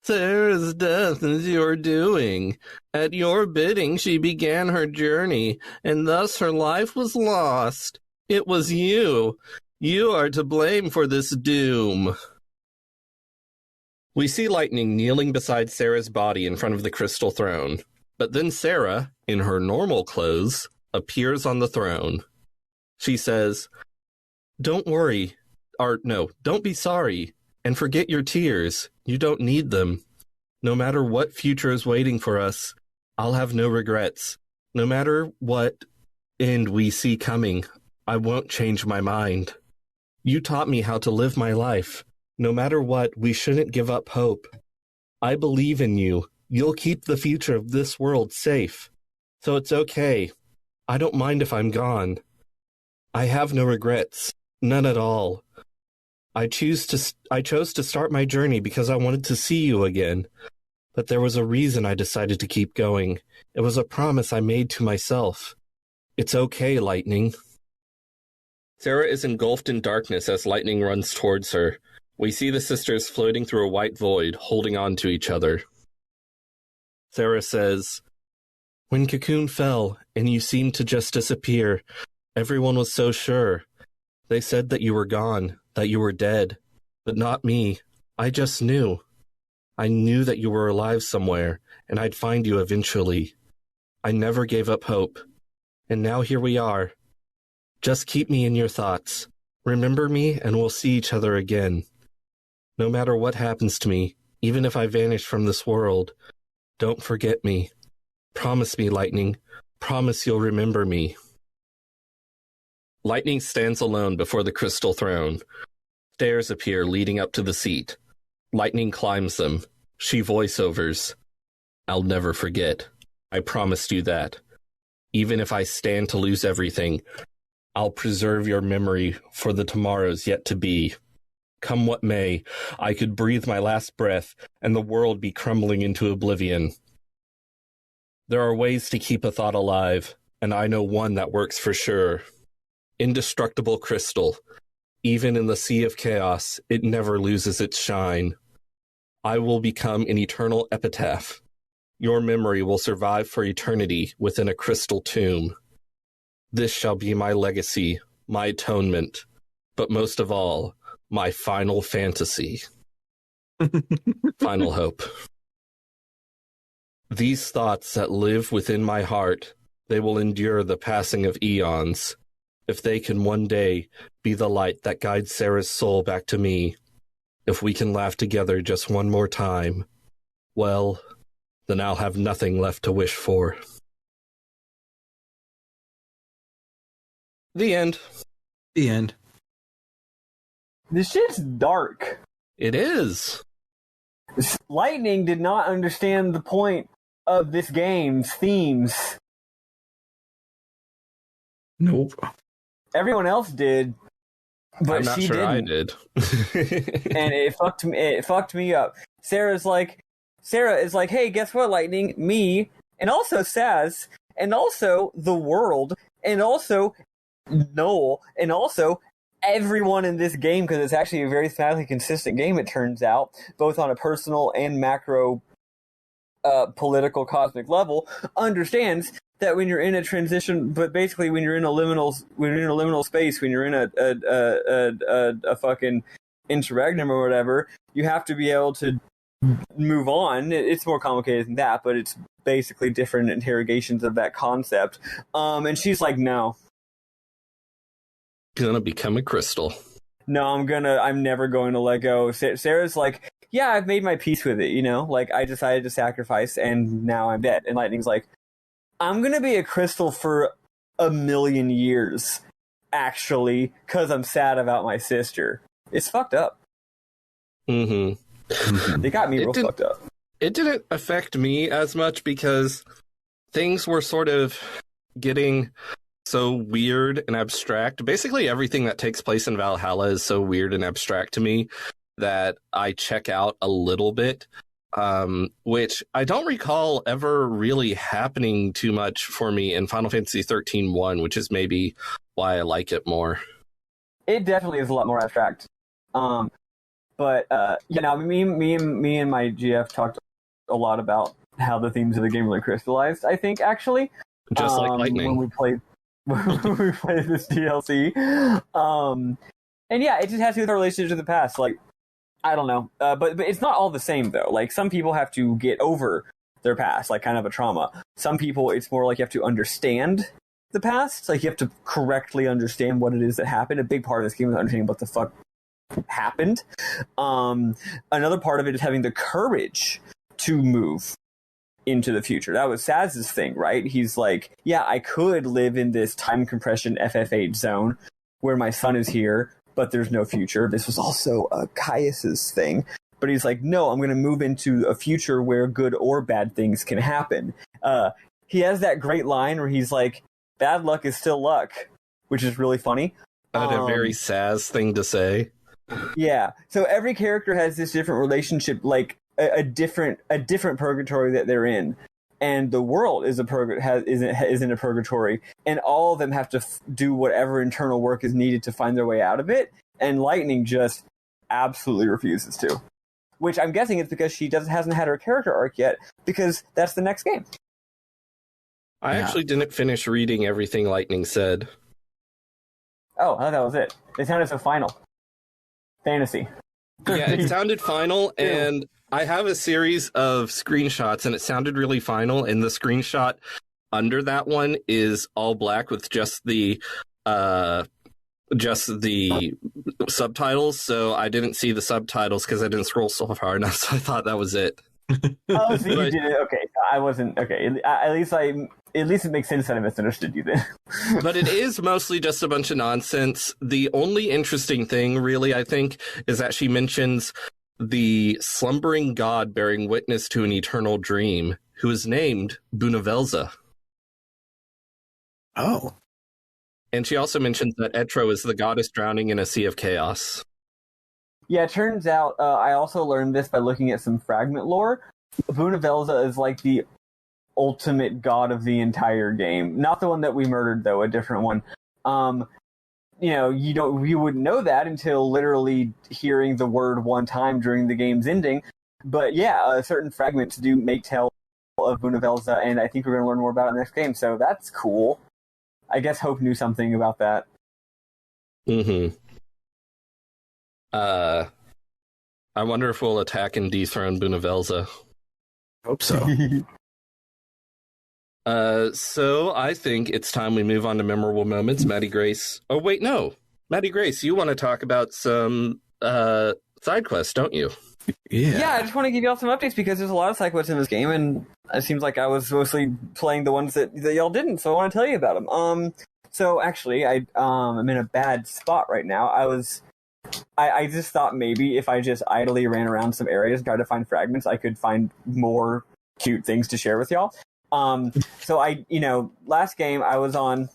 "Sarah's death is your doing. At your bidding she began her journey, and thus her life was lost. It was you. You are to blame for this doom." We see Lightning kneeling beside Sarah's body in front of the crystal throne. But then Sarah, in her normal clothes, appears on the throne. She says, "Don't worry, don't be sorry, and forget your tears. You don't need them. No matter what future is waiting for us, I'll have no regrets. No matter what end we see coming, I won't change my mind. You taught me how to live my life. No matter what, we shouldn't give up hope. I believe in you. You'll keep the future of this world safe. So it's okay. I don't mind if I'm gone. I have no regrets. None at all. I chose to start my journey because I wanted to see you again. But there was a reason I decided to keep going. It was a promise I made to myself. It's okay, Lightning. Sarah is engulfed in darkness as Lightning runs towards her. We see the sisters floating through a white void, holding on to each other. Sarah says, "When Cocoon fell, and you seemed to just disappear, everyone was so sure. They said that you were gone, that you were dead. But not me. I just knew. I knew that you were alive somewhere, and I'd find you eventually. I never gave up hope. And now here we are. Just keep me in your thoughts. Remember me, and we'll see each other again. No matter what happens to me, even if I vanish from this world, don't forget me. Promise me, Lightning. Promise you'll remember me." Lightning stands alone before the crystal throne. Stairs appear leading up to the seat. Lightning climbs them. She voiceovers, "I'll never forget. I promised you that. Even if I stand to lose everything, I'll preserve your memory for the tomorrows yet to be. Come what may, I could breathe my last breath and the world be crumbling into oblivion. There are ways to keep a thought alive, and I know one that works for sure. Indestructible crystal. Even in the sea of chaos, it never loses its shine. I will become an eternal epitaph. Your memory will survive for eternity within a crystal tomb. This shall be my legacy, my atonement, but most of all, my final fantasy." Final hope. "These thoughts that live within my heart, they will endure the passing of eons. If they can one day be the light that guides Sarah's soul back to me, if we can laugh together just one more time, well, then I'll have nothing left to wish for." The end. The end. This shit's dark. It is. Lightning did not understand the point of this game's themes. Nope. Everyone else did, but I'm not she sure didn't. I did. And it fucked me up. Sarah is like, "Hey, guess what, Lightning? Me, and also Saz, and also the world, and also Noel, and also everyone in this game," because it's actually a very thematically consistent game, it turns out, both on a personal and macro political cosmic level, understands that when you're in a transition, but basically when you're in a liminal space, when you're in a fucking interregnum or whatever, you have to be able to move on. It's more complicated than that, but it's basically different interrogations of that concept. And she's like, "No. Gonna become a crystal. No, I'm never going to let go." Sarah's like, "Yeah, I've made my peace with it, you know? Like, I decided to sacrifice, and now I'm dead." And Lightning's like, "I'm gonna be a crystal for 1,000,000 years, actually, because I'm sad about my sister." It's fucked up. Mm-hmm. They got me real fucked up. It didn't affect me as much because things were sort of getting so weird and abstract. Basically, everything that takes place in Valhalla is so weird and abstract to me that I check out a little bit, which I don't recall ever really happening too much for me in Final Fantasy XIII-1, which is maybe why I like it more. It definitely is a lot more abstract. But me and my GF talked a lot about how the themes of the game really crystallized, I think, actually. Just like Lightning. When we played this DLC. And yeah, it just has to do with our relationship to the past. Like, I don't know. But it's not all the same, though. Like, some people have to get over their past, like kind of a trauma. Some people, it's more like you have to understand the past. It's like you have to correctly understand what it is that happened. A big part of this game is understanding what the fuck happened. Another part of it is having the courage to move into the future. That was Saz's thing, right? He's like, yeah, I could live in this time compression FF8 zone where my son is here, but there's no future. This was also Caius's thing. But he's like, no, I'm going to move into a future where good or bad things can happen. He has that great line where he's like, bad luck is still luck, which is really funny. That's a very Saz thing to say. Yeah. So every character has this different relationship. Like, a different purgatory that they're in, and the world is in a purgatory, and all of them have to do whatever internal work is needed to find their way out of it, and Lightning just absolutely refuses to. Which I'm guessing it's because she hasn't had her character arc yet, because that's the next game. I actually didn't finish reading everything Lightning said. Oh, I thought that was it. It sounded so Final Fantasy. Yeah, it sounded Final, and I have a series of screenshots, and it sounded really Final, and the screenshot under that one is all black with just the subtitles, so I didn't see the subtitles because I didn't scroll so far enough, so I thought that was it. Oh, so you did it. Okay, I wasn't. Okay, at least it makes sense that I misunderstood you then. But it is mostly just a bunch of nonsense. The only interesting thing, really, I think, is that she mentions the slumbering god bearing witness to an eternal dream, who is named Bunavelza. Oh. And she also mentions that Etro is the goddess drowning in a sea of chaos. Yeah, it turns out, I also learned this by looking at some fragment lore. Bunavelza is like the ultimate god of the entire game. Not the one that we murdered, though, a different one. You wouldn't know that until literally hearing the word one time during the game's ending. But yeah, certain fragments do make tell of Bunavelza, and I think we're going to learn more about it in the next game, so that's cool. I guess Hope knew something about that. Mm-hmm. I wonder if we'll attack and dethrone Bunavelza. Hope so. So I think it's time we move on to memorable moments. Maddie Grace. Oh, wait, no. Maddie Grace, you want to talk about some side quests, don't you? Yeah, I just want to give y'all some updates because there's a lot of side quests in this game, and it seems like I was mostly playing the ones that y'all didn't, so I want to tell you about them. So actually, I'm in a bad spot right now. I just thought maybe if I just idly ran around some areas and tried to find fragments, I could find more cute things to share with y'all. So last game I was on,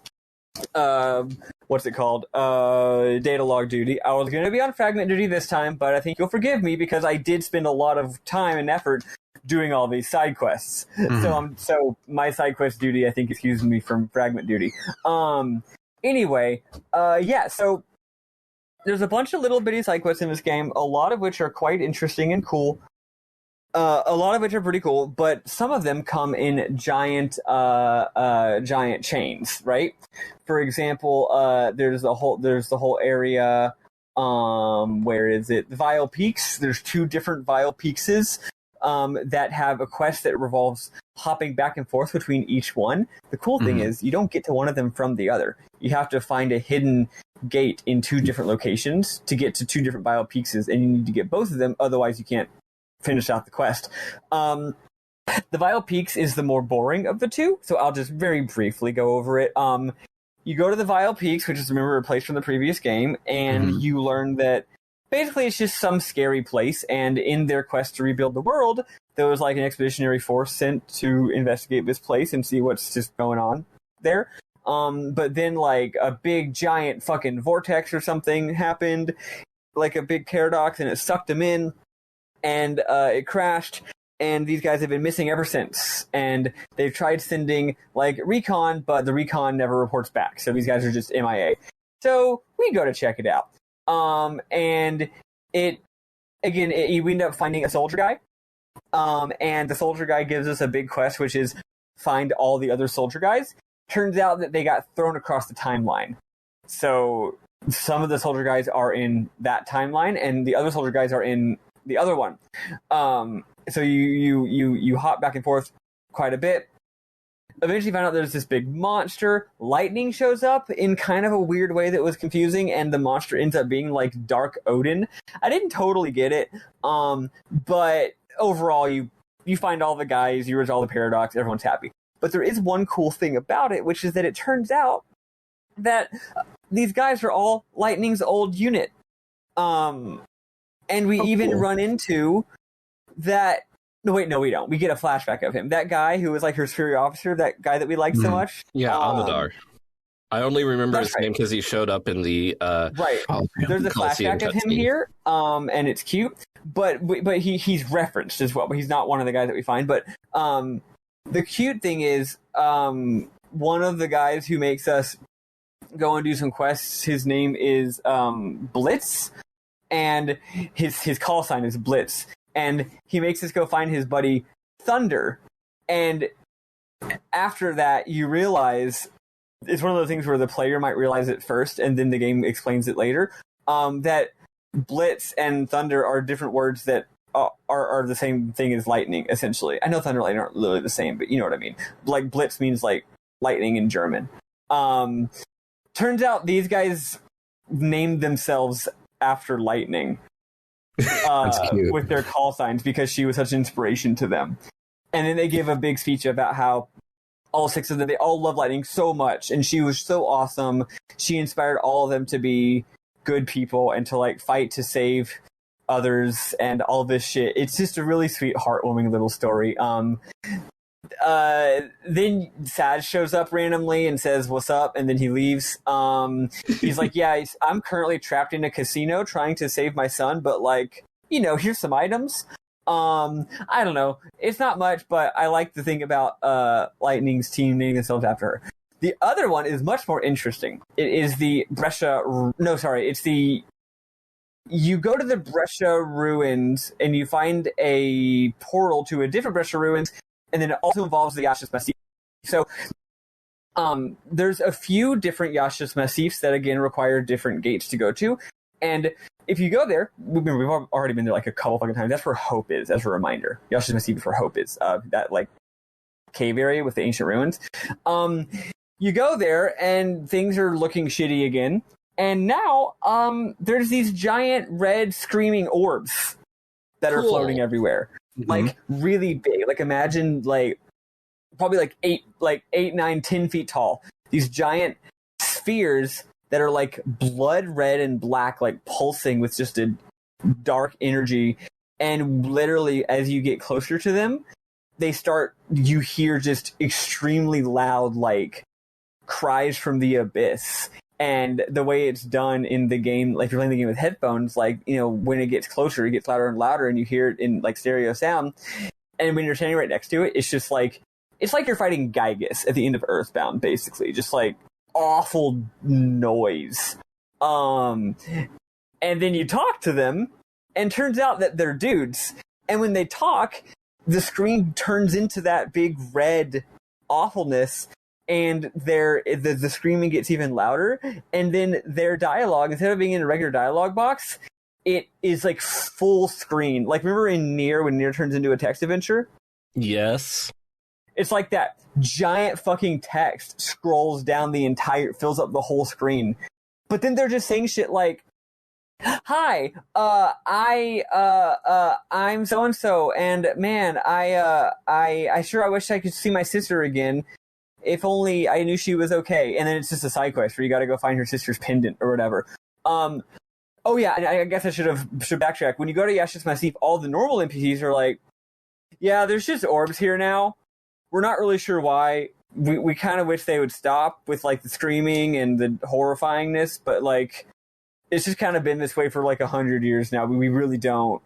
what's it called? Data log duty. I was going to be on fragment duty this time, but I think you'll forgive me because I did spend a lot of time and effort doing all these side quests. Mm-hmm. So my side quest duty, I think, excuses me from fragment duty. Anyway, so there's a bunch of little bitty side quests in this game, a lot of which are quite interesting and cool. A lot of which are pretty cool, but some of them come in giant chains, right? For example, there's the whole area. Where is it? The Vile Peaks. There's 2 different Vile Peakses that have a quest that revolves hopping back and forth between each one. The cool thing is you don't get to one of them from the other. You have to find a hidden gate in 2 different locations to get to 2 different Vile Peakses, and you need to get both of them. Otherwise, you can't finish out the quest. The Vile Peaks is the more boring of the 2, so I'll just very briefly go over it. You go to the Vile Peaks, which is, remember, a place from the previous game, and you learn that basically it's just some scary place, and in their quest to rebuild the world, there was like an expeditionary force sent to investigate this place and see what's just going on there. But then like a big giant fucking vortex or something happened, like a big paradox, and it sucked them in, and it crashed, and these guys have been missing ever since. And they've tried sending like recon, but the recon never reports back. So these guys are just MIA. So we go to check it out. And we end up finding a soldier guy. And the soldier guy gives us a big quest, which is find all the other soldier guys. Turns out that they got thrown across the timeline. So some of the soldier guys are in that timeline, and the other soldier guys are in the other one. So you hop back and forth quite a bit. Eventually find out there's this big monster. Lightning shows up in kind of a weird way that was confusing, and the monster ends up being like Dark Odin. I didn't totally get it, but overall you find all the guys, you resolve the paradox, everyone's happy. But there is one cool thing about it, which is that it turns out that these guys are all Lightning's old unit. And we even run into that. No, wait, no, we don't. We get a flashback of him. That guy who was like her superior officer, that guy that we liked so much. Yeah, Amadar. I only remember his name because he showed up in the right. There's a flashback of him here, and it's cute. but he's referenced as well, but he's not one of the guys that we find. But the cute thing is, one of the guys who makes us go and do some quests, his name is Blitz, and his call sign is Blitz, and he makes us go find his buddy Thunder. And after that, you realize it's one of those things where the player might realize it first, and then the game explains it later. That Blitz and Thunder are different words that are the same thing as lightning, essentially. I know Thunder and lightning aren't literally the same, but you know what I mean. Like, Blitz means like lightning in German. Turns out these guys named themselves after lightning with their call signs because she was such an inspiration to them. And then they give a big speech about how all 6 of them, they all love lightning so much, and she was so awesome. She inspired all of them to be good people and to like fight to save others and all this shit. It's just a really sweet, heartwarming little story. Then Sad shows up randomly and says, "What's up?" And then he leaves. He's like, "Yeah, I'm currently trapped in a casino trying to save my son, but like, you know, here's some items." I don't know. It's not much, but I like the thing about Lightning's team naming themselves after her. The other one is much more interesting. It is the Brescia... No, sorry. It's the... You go to the Brescia ruins, and you find a portal to a different Brescia ruins, and then it also involves the Yasha's Massif. So, there's a few different Yasha's Massifs that, again, require different gates to go to. And if you go there, we've already been there like a couple fucking times. That's where Hope is, as a reminder. Yasha's Massif is where Hope is. That, like, cave area with the ancient ruins. You go there, and things are looking shitty again. And now, there's these giant red screaming orbs that are floating everywhere. Mm-hmm. Like, really big. Like, imagine, like, probably like 8, 9, 10 feet tall. These giant spheres that are like blood red and black, like pulsing with just a dark energy. And literally, as you get closer to them, you hear just extremely loud, like, cries from the abyss. And the way it's done in the game, like if you're playing the game with headphones, like, you know, when it gets closer, it gets louder and louder, and you hear it in like stereo sound. And when you're standing right next to it, it's just like, it's like you're fighting Gygus at the end of Earthbound, basically. Just like awful noise. And then you talk to them, and turns out that they're dudes. And when they talk, the screen turns into that big red awfulness, and the screaming gets even louder. And then their dialogue, instead of being in a regular dialogue box, it is like full screen. Like, remember in Nier, when Nier turns into a text adventure? Yes. It's like that giant fucking text scrolls down fills up the whole screen. But then they're just saying shit like, "Hi, I'm so-and-so, and man, I sure wish I could see my sister again. If only I knew she was okay." And then it's just a side quest where you gotta go find her sister's pendant or whatever. Oh yeah, and I guess I should backtrack. When you go to Yasha's Massif, all the normal NPCs are like, "Yeah, there's just orbs here now. We're not really sure why. We kind of wish they would stop with like the screaming and the horrifyingness, but like, it's just kind of been this way for like 100 years now. We really don't.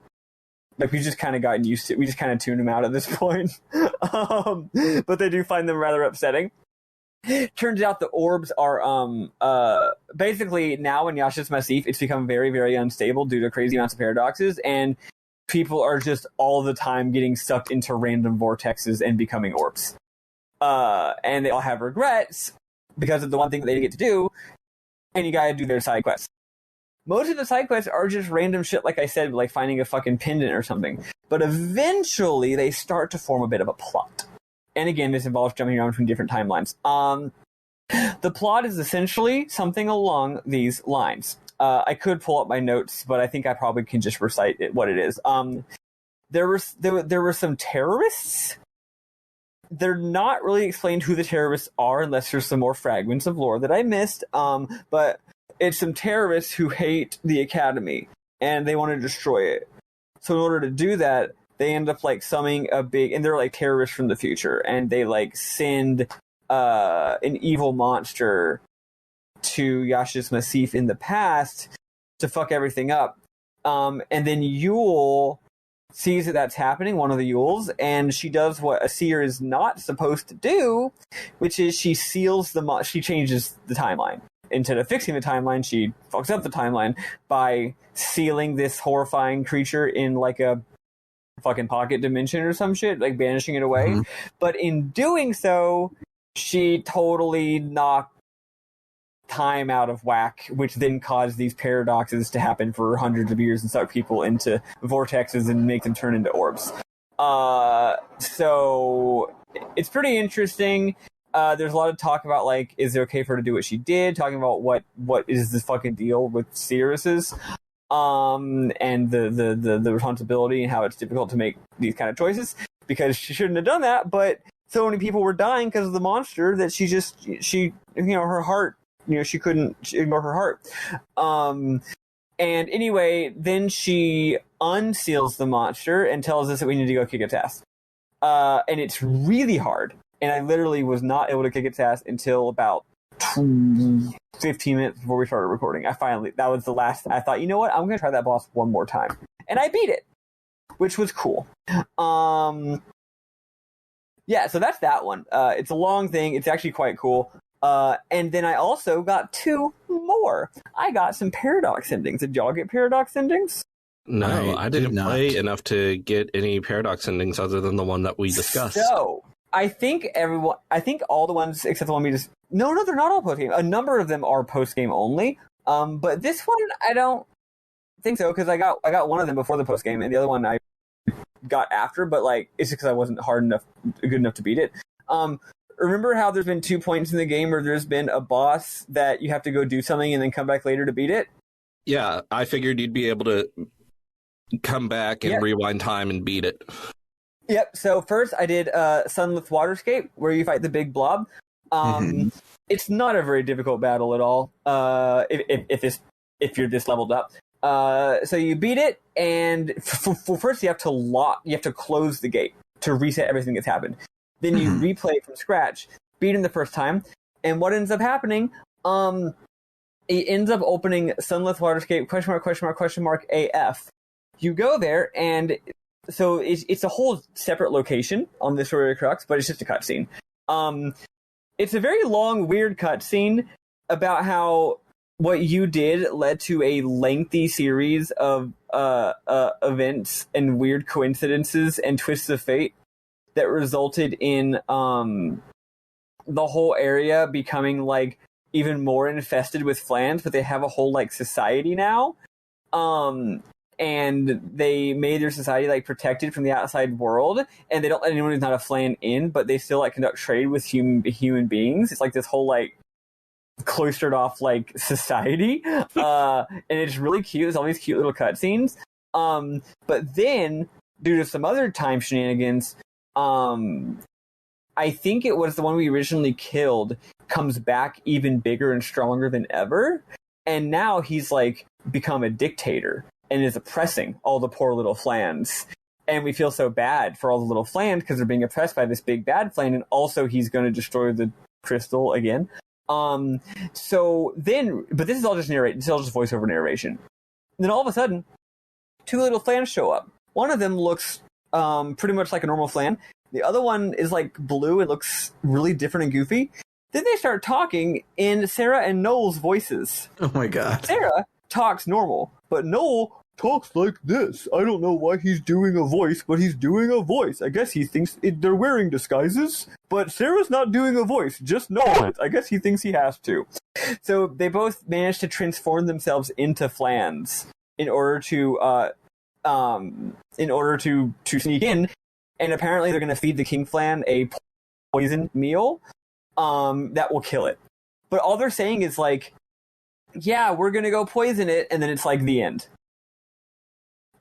Like, we've just kind of gotten used to it. We just kind of tune them out at this point." But they do find them rather upsetting. Turns out the orbs are basically now in Yasha's Massif, it's become very, very unstable due to crazy amounts of paradoxes, and people are just all the time getting sucked into random vortexes and becoming orbs. And they all have regrets because of the one thing that they didn't get to do, and you gotta do their side quests. Most of the side quests are just random shit, like I said, like finding a fucking pendant or something. But eventually, they start to form a bit of a plot. And again, this involves jumping around between different timelines. The plot is essentially something along these lines. I could pull up my notes, but I think I probably can just recite what it is. There were some terrorists. They're not really explained who the terrorists are unless there's some more fragments of lore that I missed. But it's some terrorists who hate the Academy, and they want to destroy it. So in order to do that, they end up like summoning and they're like terrorists from the future, and they like send an evil monster to Yasha's Massif in the past to fuck everything up. And then Yule sees that that's happening, one of the Yules, and she does what a seer is not supposed to do, which is she seals she changes the timeline. Instead of fixing the timeline, she fucks up the timeline by sealing this horrifying creature in like a fucking pocket dimension or some shit, like banishing it away. Mm-hmm. But in doing so, she totally knocked time out of whack, which then caused these paradoxes to happen for hundreds of years and suck people into vortexes and make them turn into orbs. So it's pretty interesting. There's a lot of talk about, like, is it okay for her to do what she did? Talking about what is this fucking deal with seeresses, and the responsibility and how it's difficult to make these kind of choices because she shouldn't have done that. But so many people were dying because of the monster that she her heart, she couldn't ignore her heart. And anyway, then she unseals the monster and tells us that we need to go kick its ass. And it's really hard. And I literally was not able to kick its ass until about 15 minutes before we started recording. That was the last, I thought, you know what? I'm going to try that boss one more time. And I beat it, which was cool. Yeah, so that's that one. It's a long thing. It's actually quite cool. And then I also got 2 more. I got some paradox endings. Did y'all get paradox endings? No, I didn't play enough to get any paradox endings other than the one that we discussed. So I think all the ones except the one we just... No, they're not all post-game. A number of them are post-game only. But this one, I don't think so, because I got one of them before the post-game, and the other one I got after, but like it's just because I wasn't good enough to beat it. Remember how there's been 2 points in the game where there's been a boss that you have to go do something and then come back later to beat it? Yeah, I figured you'd be able to come back and rewind time and beat it. Yep, so first I did Sunless Waterscape, where you fight the big blob. It's not a very difficult battle at all, if you're this leveled up. So you beat it, and first you have to close the gate to reset everything that's happened. Then you replay it from scratch, beat him the first time, and what ends up happening, it ends up opening Sunless Waterscape, AF. You go there, and so it's a whole separate location on the story of Crux, but it's just a cutscene. It's a very long, weird cutscene about how what you did led to a lengthy series of events and weird coincidences and twists of fate that resulted in the whole area becoming like even more infested with flans, but they have a whole like society now. And they made their society like protected from the outside world, and they don't let anyone who's not a flan in, but they still like conduct trade with human beings. It's like this whole like cloistered off like society, and it's really cute. There's all these cute little cutscenes. But then due to some other time shenanigans, I think it was the one we originally killed comes back even bigger and stronger than ever, and now he's like become a dictator and is oppressing all the poor little flans. And we feel so bad for all the little flans because they're being oppressed by this big bad flan, and also he's going to destroy the crystal again. So then, but this is all just voiceover narration. And then all of a sudden, 2 little flans show up. One of them looks pretty much like a normal flan. The other one is like blue and looks really different and goofy. Then they start talking in Sarah and Noel's voices. Oh my god. Sarah talks normal, but Noel talks like this. I don't know why he's doing a voice, but he's doing a voice. I guess he thinks they're wearing disguises, but Sarah's not doing a voice, just Noel. I guess he thinks he has to. So they both managed to transform themselves into flans in order to sneak in, and apparently they're going to feed the king flan a poison meal that will kill it. But all they're saying is like, yeah, we're going to go poison it, and then it's like the end.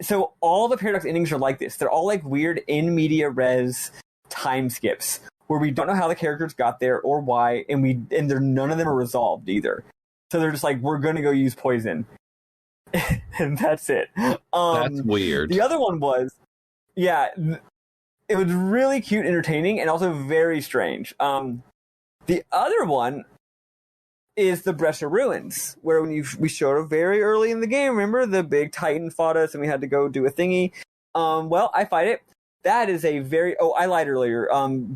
So all the paradox endings are like this. They're all like weird in media res time skips where we don't know how the characters got there or why, and none of them are resolved either. So they're just like, we're going to go use poison. And that's it. That's weird. The other one was, yeah, it was really cute, entertaining, and also very strange. The other one, is the Brescia Ruins, where we showed up very early in the game. Remember, the big Titan fought us and we had to go do a thingy. Well, I fight it. That is a very... Oh, I lied earlier.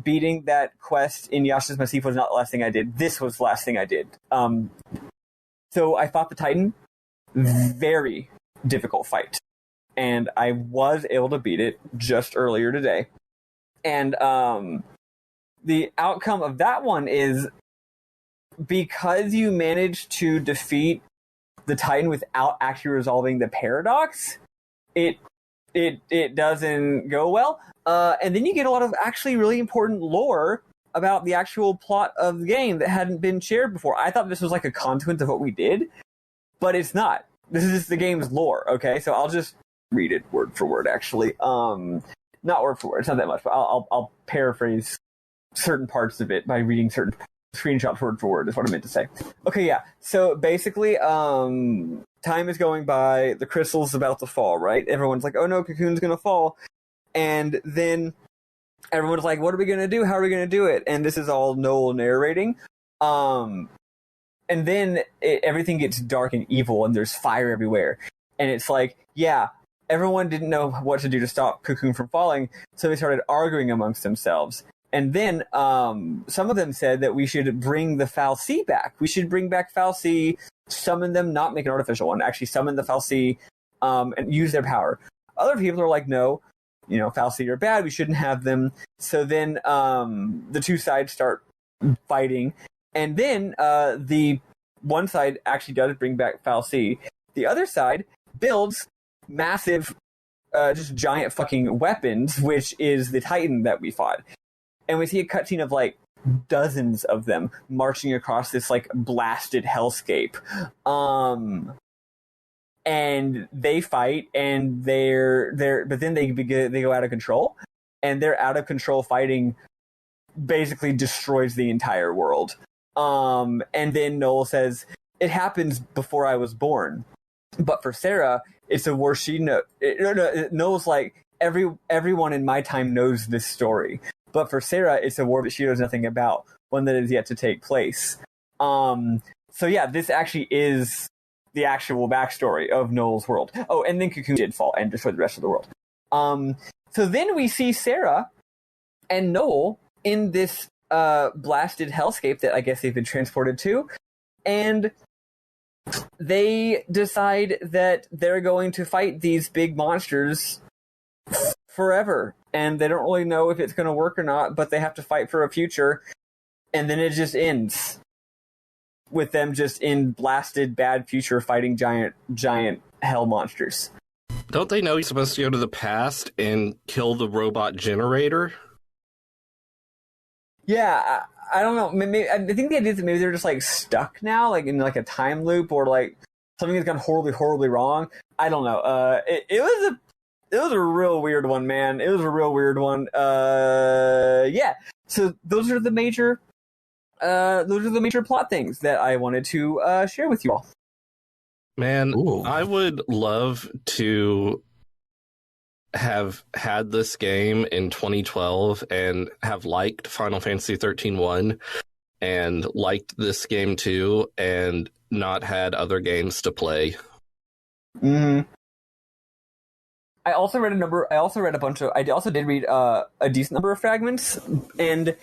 Beating that quest in Yasha's Massif was not the last thing I did. This was the last thing I did. So I fought the Titan. Very difficult fight. And I was able to beat it just earlier today. And the outcome of that one is, because you managed to defeat the Titan without actually resolving the paradox, it doesn't go well. And then you get a lot of actually really important lore about the actual plot of the game that hadn't been shared before. I thought this was like a consequence of what we did, but it's not. This is just the game's lore, okay? So I'll just read it word for word, actually. Not word for word, it's not that much, but I'll paraphrase certain parts of it by reading certain screenshots word for word, is what I meant to say. Okay, yeah. So basically, time is going by, the crystal's about to fall, right? Everyone's like, oh no, Cocoon's gonna fall. And then everyone's like, what are we gonna do? How are we gonna do it? And this is all Noel narrating. And then everything gets dark and evil, and there's fire everywhere. And it's like, yeah, everyone didn't know what to do to stop Cocoon from falling, so they started arguing amongst themselves. And then some of them said that we should bring the fal'Cie back. We should bring back fal'Cie, summon them, not make an artificial one, actually summon the fal'Cie and use their power. Other people are like, no, fal'Cie are bad, we shouldn't have them. So then the two sides start fighting. And then the one side actually does bring back fal'Cie. The other side builds massive, just giant fucking weapons, which is the Titan that we fought. And we see a cutscene of like dozens of them marching across this like blasted hellscape. And they fight, and but then they go out of control, and their out of control fighting basically destroys the entire world. And then Noel says, it happens before I was born. But for Sarah, it's a war she knows. Noel's like, everyone in my time knows this story. But for Sarah, it's a war that she knows nothing about, one that is yet to take place. So yeah, this actually is the actual backstory of Noel's world. Oh, and then Cocoon did fall and destroy the rest of the world. So then we see Sarah and Noel in this blasted hellscape that I guess they've been transported to, and they decide that they're going to fight these big monsters forever, and they don't really know if it's going to work or not, but they have to fight for a future, and then it just ends with them just in blasted bad future fighting giant hell monsters. Don't they know he's supposed to go to the past and kill the robot generator? Yeah, I don't know. Maybe, I think the idea is that maybe they're just like stuck now, like in like a time loop, or like something has gone horribly wrong. I don't know. It was a real weird one, man. It was a real weird one. Yeah. So those are the major plot things that I wanted to share with you all. Man, Ooh. I would love to have had this game in 2012 and have liked Final Fantasy XIII 1 and liked this game too, and not had other games to play. Mm-hmm. I also read a decent number of fragments, and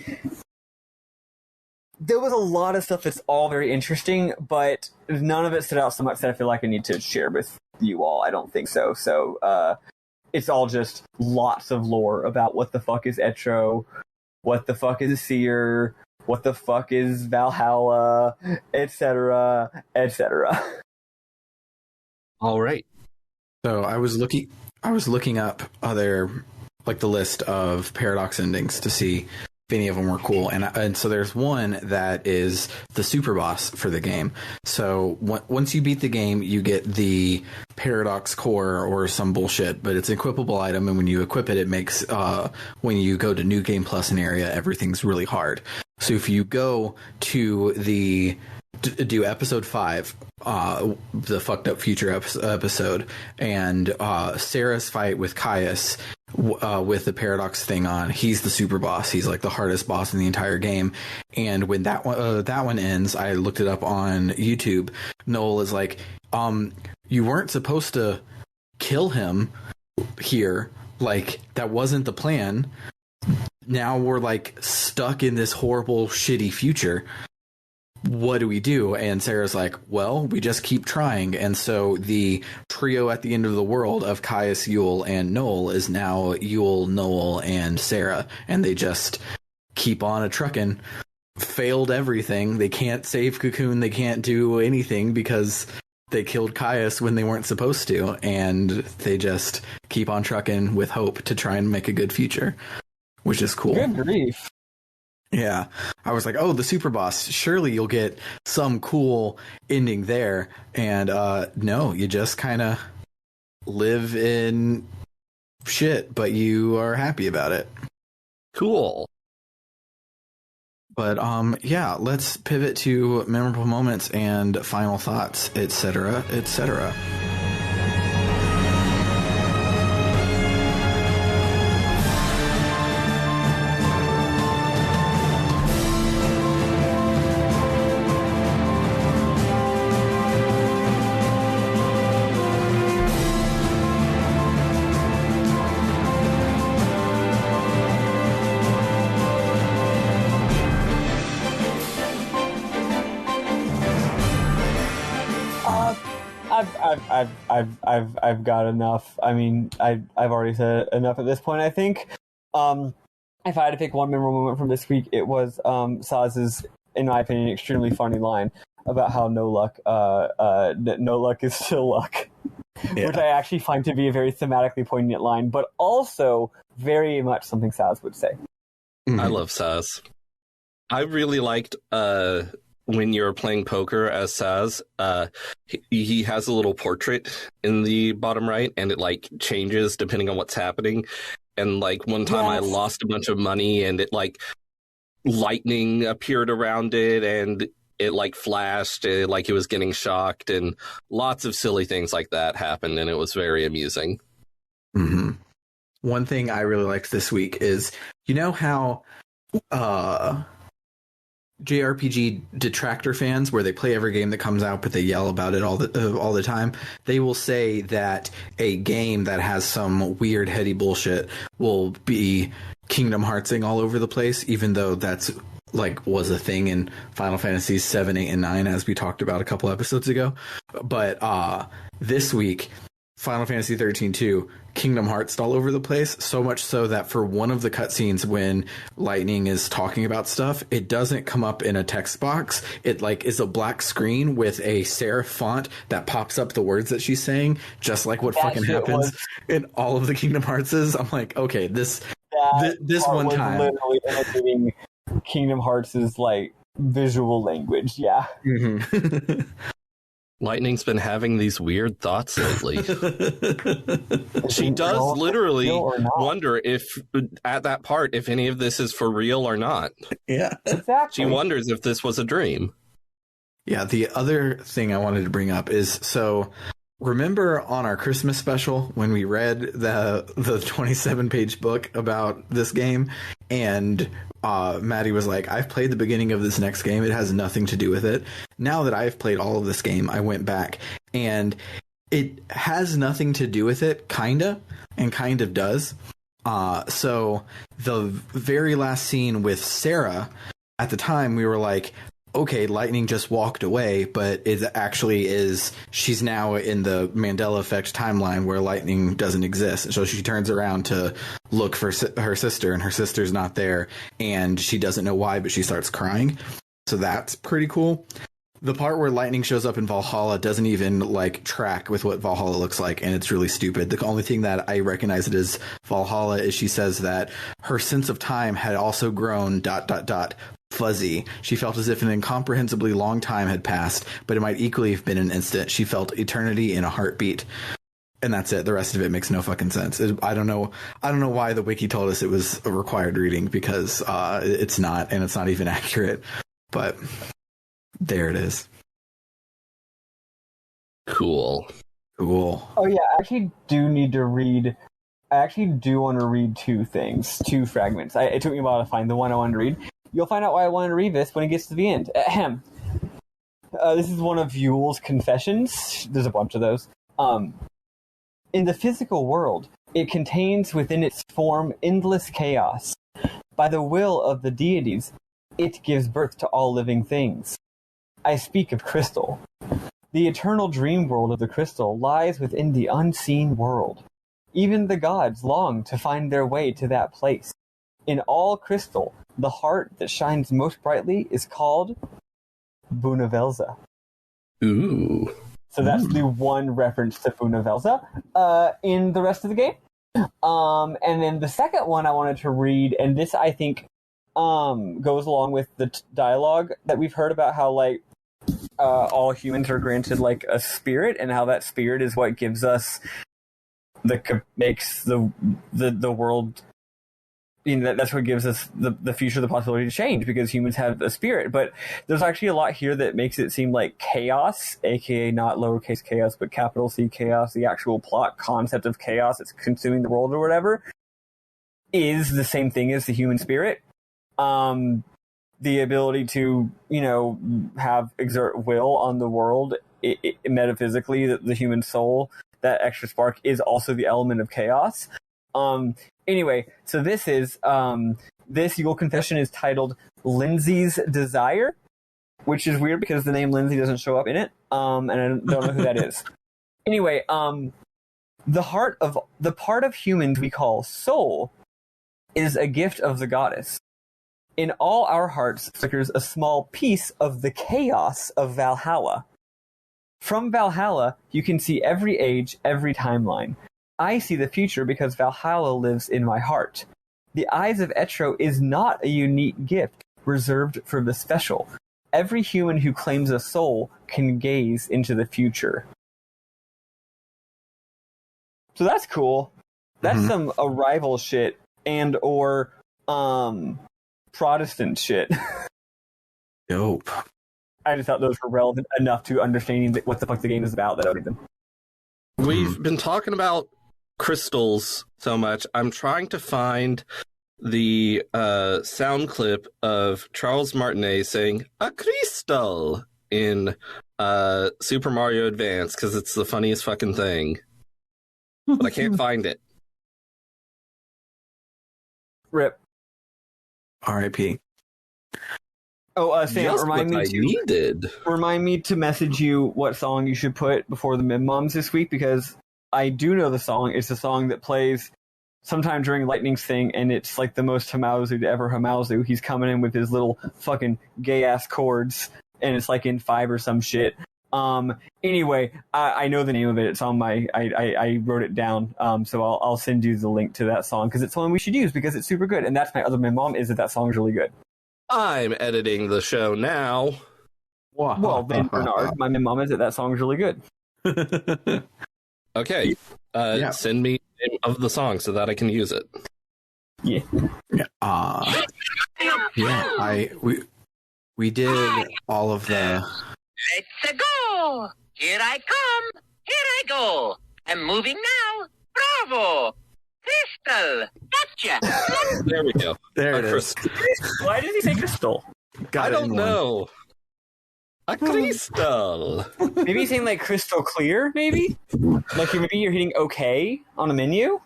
there was a lot of stuff that's all very interesting, but none of it stood out so much that I feel like I need to share with you all. I don't think so. So, it's all just lots of lore about what the fuck is Etro, what the fuck is a Seer, what the fuck is Valhalla, etc., etc. All right. So I was looking up other, like, the list of paradox endings to see if any of them were cool, and so there's one that is the super boss for the game. So once you beat the game, you get the paradox core or some bullshit, but it's an equipable item, and when you equip it, it makes when you go to New Game Plus an area, everything's really hard. So if you go to do episode 5, the fucked up future episode, and Sarah's fight with Caius, with the paradox thing on. He's the super boss. He's like the hardest boss in the entire game. And when that one ends, I looked it up on YouTube. Noel is like, you weren't supposed to kill him here. Like, that wasn't the plan. Now we're like stuck in this horrible, shitty future. What do we do? And Sarah's like, well, we just keep trying. And so the trio at the end of the world of Caius, Yule, and Noel is now Yule, Noel, and Sarah. And they just keep on a trucking. Failed everything. They can't save Cocoon. They can't do anything because they killed Caius when they weren't supposed to. And they just keep on trucking with hope to try and make a good future, which is cool. Good grief. Yeah, I was like, oh, the super boss, surely you'll get some cool ending there. And no, you just kind of live in shit, but you are happy about it. Cool. But yeah, let's pivot to memorable moments and final thoughts, etc., etc. I've got enough. I mean, I've already said enough at this point, I think. If I had to pick one memorable moment from this week, it was Saz's, in my opinion, extremely funny line about how no luck is still luck. Yeah. Which I actually find to be a very thematically poignant line, but also very much something Saz would say. Mm-hmm. I love Saz. I really liked when you're playing poker as Saz, he has a little portrait in the bottom right, and it like changes depending on what's happening. And like one time I lost a bunch of money, and it like lightning appeared around it, and it like flashed, like it was getting shocked, and lots of silly things like that happened, and it was very amusing. Mm-hmm. One thing I really liked this week is, you know how JRPG detractor fans, where they play every game that comes out, but they yell about it all the time. They will say that a game that has some weird heady bullshit will be Kingdom Heartsing all over the place, even though that's like was a thing in Final Fantasy VII, VIII, and IX, as we talked about a couple episodes ago. But this week, Final Fantasy XIII-2, Kingdom Hearts all over the place, so much so that for one of the cutscenes when Lightning is talking about stuff, it doesn't come up in a text box. It like is a black screen with a serif font that pops up the words that she's saying, just like what fucking happens in all of the Kingdom Heartses. I'm like, okay, this one time literally imitating Kingdom Hearts' like visual language. Yeah. Mm-hmm. Lightning's been having these weird thoughts lately. She does literally wonder if, at that part, if any of this is for real or not. Yeah. Exactly. She wonders if this was a dream. Yeah, the other thing I wanted to bring up is, so remember on our Christmas special when we read the 27-page book about this game, and Maddie was like, I've played the beginning of this next game. It has nothing to do with it. Now that I've played all of this game, I went back, and it has nothing to do with it, kinda, and kind of does. So the very last scene with Sarah, at the time, we were like, okay, Lightning just walked away, but it actually is, she's now in the Mandela effect timeline where Lightning doesn't exist. So she turns around to look for her sister, and her sister's not there, and she doesn't know why, but she starts crying. So that's pretty cool. The part where Lightning shows up in Valhalla doesn't even like track with what Valhalla looks like, and it's really stupid. The only thing that I recognize it as Valhalla is she says that her sense of time had also grown ... fuzzy. She felt as if an incomprehensibly long time had passed, but it might equally have been an instant. She felt eternity in a heartbeat. And that's it. The rest of it makes no fucking sense. I don't know why the wiki told us it was a required reading, because it's not, and it's not even accurate. But there it is. Cool. Oh yeah, I actually do need to read I actually do want to read two fragments. It took me a while to find the one I wanted to read. You'll find out why I wanted to read this when it gets to the end. Ahem. This is one of Yule's confessions. There's a bunch of those. In the physical world, it contains within its form endless chaos. By the will of the deities, it gives birth to all living things. I speak of crystal. The eternal dream world of the crystal lies within the unseen world. Even the gods long to find their way to that place. In all crystal, the heart that shines most brightly is called Bunavelza. Ooh. So that's the one reference to Bunavelza in the rest of the game. And then the second one I wanted to read, and this I think goes along with the dialogue that we've heard about how like all humans are granted like a spirit, and how that spirit is what gives us makes the world. You know, that's what gives us the future, the possibility to change, because humans have a spirit. But there's actually a lot here that makes it seem like chaos, aka not lowercase chaos, but capital C chaos, the actual plot concept of chaos that's consuming the world or whatever, is the same thing as the human spirit. The ability to, you know, exert will on the world, metaphysically, the human soul, that extra spark is also the element of chaos. Anyway, so this Yule Confession is titled Lindsay's Desire, which is weird because the name Lindsay doesn't show up in it, and I don't know who that is. Anyway, the part of humans we call soul is a gift of the goddess. In all our hearts flickers a small piece of the chaos of Valhalla. From Valhalla, you can see every age, every timeline. I see the future because Valhalla lives in my heart. The Eyes of Etro is not a unique gift reserved for the special. Every human who claims a soul can gaze into the future. So that's cool. That's some arrival shit and or Protestant shit. Dope. I just thought those were relevant enough to understanding what the fuck the game is about that I read them. We've been talking about crystals so much. I'm trying to find the sound clip of Charles Martinet saying "a crystal" in Super Mario Advance because it's the funniest fucking thing, but I can't find it. Rip. R.I.P. Oh, Sam, Just remind me to message you what song you should put before the Mim Moms this week, because I do know the song. It's a song that plays sometime during Lightning's thing, and it's like the most Hamauzu to ever Hamauzu. He's coming in with his little fucking gay-ass chords, and it's like in 5 or some shit. Anyway, I know the name of it. It's on my... I wrote it down, so I'll send you the link to that song, because it's one we should use, because it's super good. And that's my other Mim Mom, is that song's really good. I'm editing the show now. Well, then, Bernard, my Mim Mom is that song's really good. Okay. Send me the name of the song so that I can use it. Yeah. We did all of the... Let's go! Here I come! Here I go! I'm moving now! Bravo! Crystal! Gotcha! There we go. There it is. Why did he say crystal? Got I it don't in know. A crystal. Maybe he's saying like crystal clear, maybe? Like maybe you're hitting OK on a menu?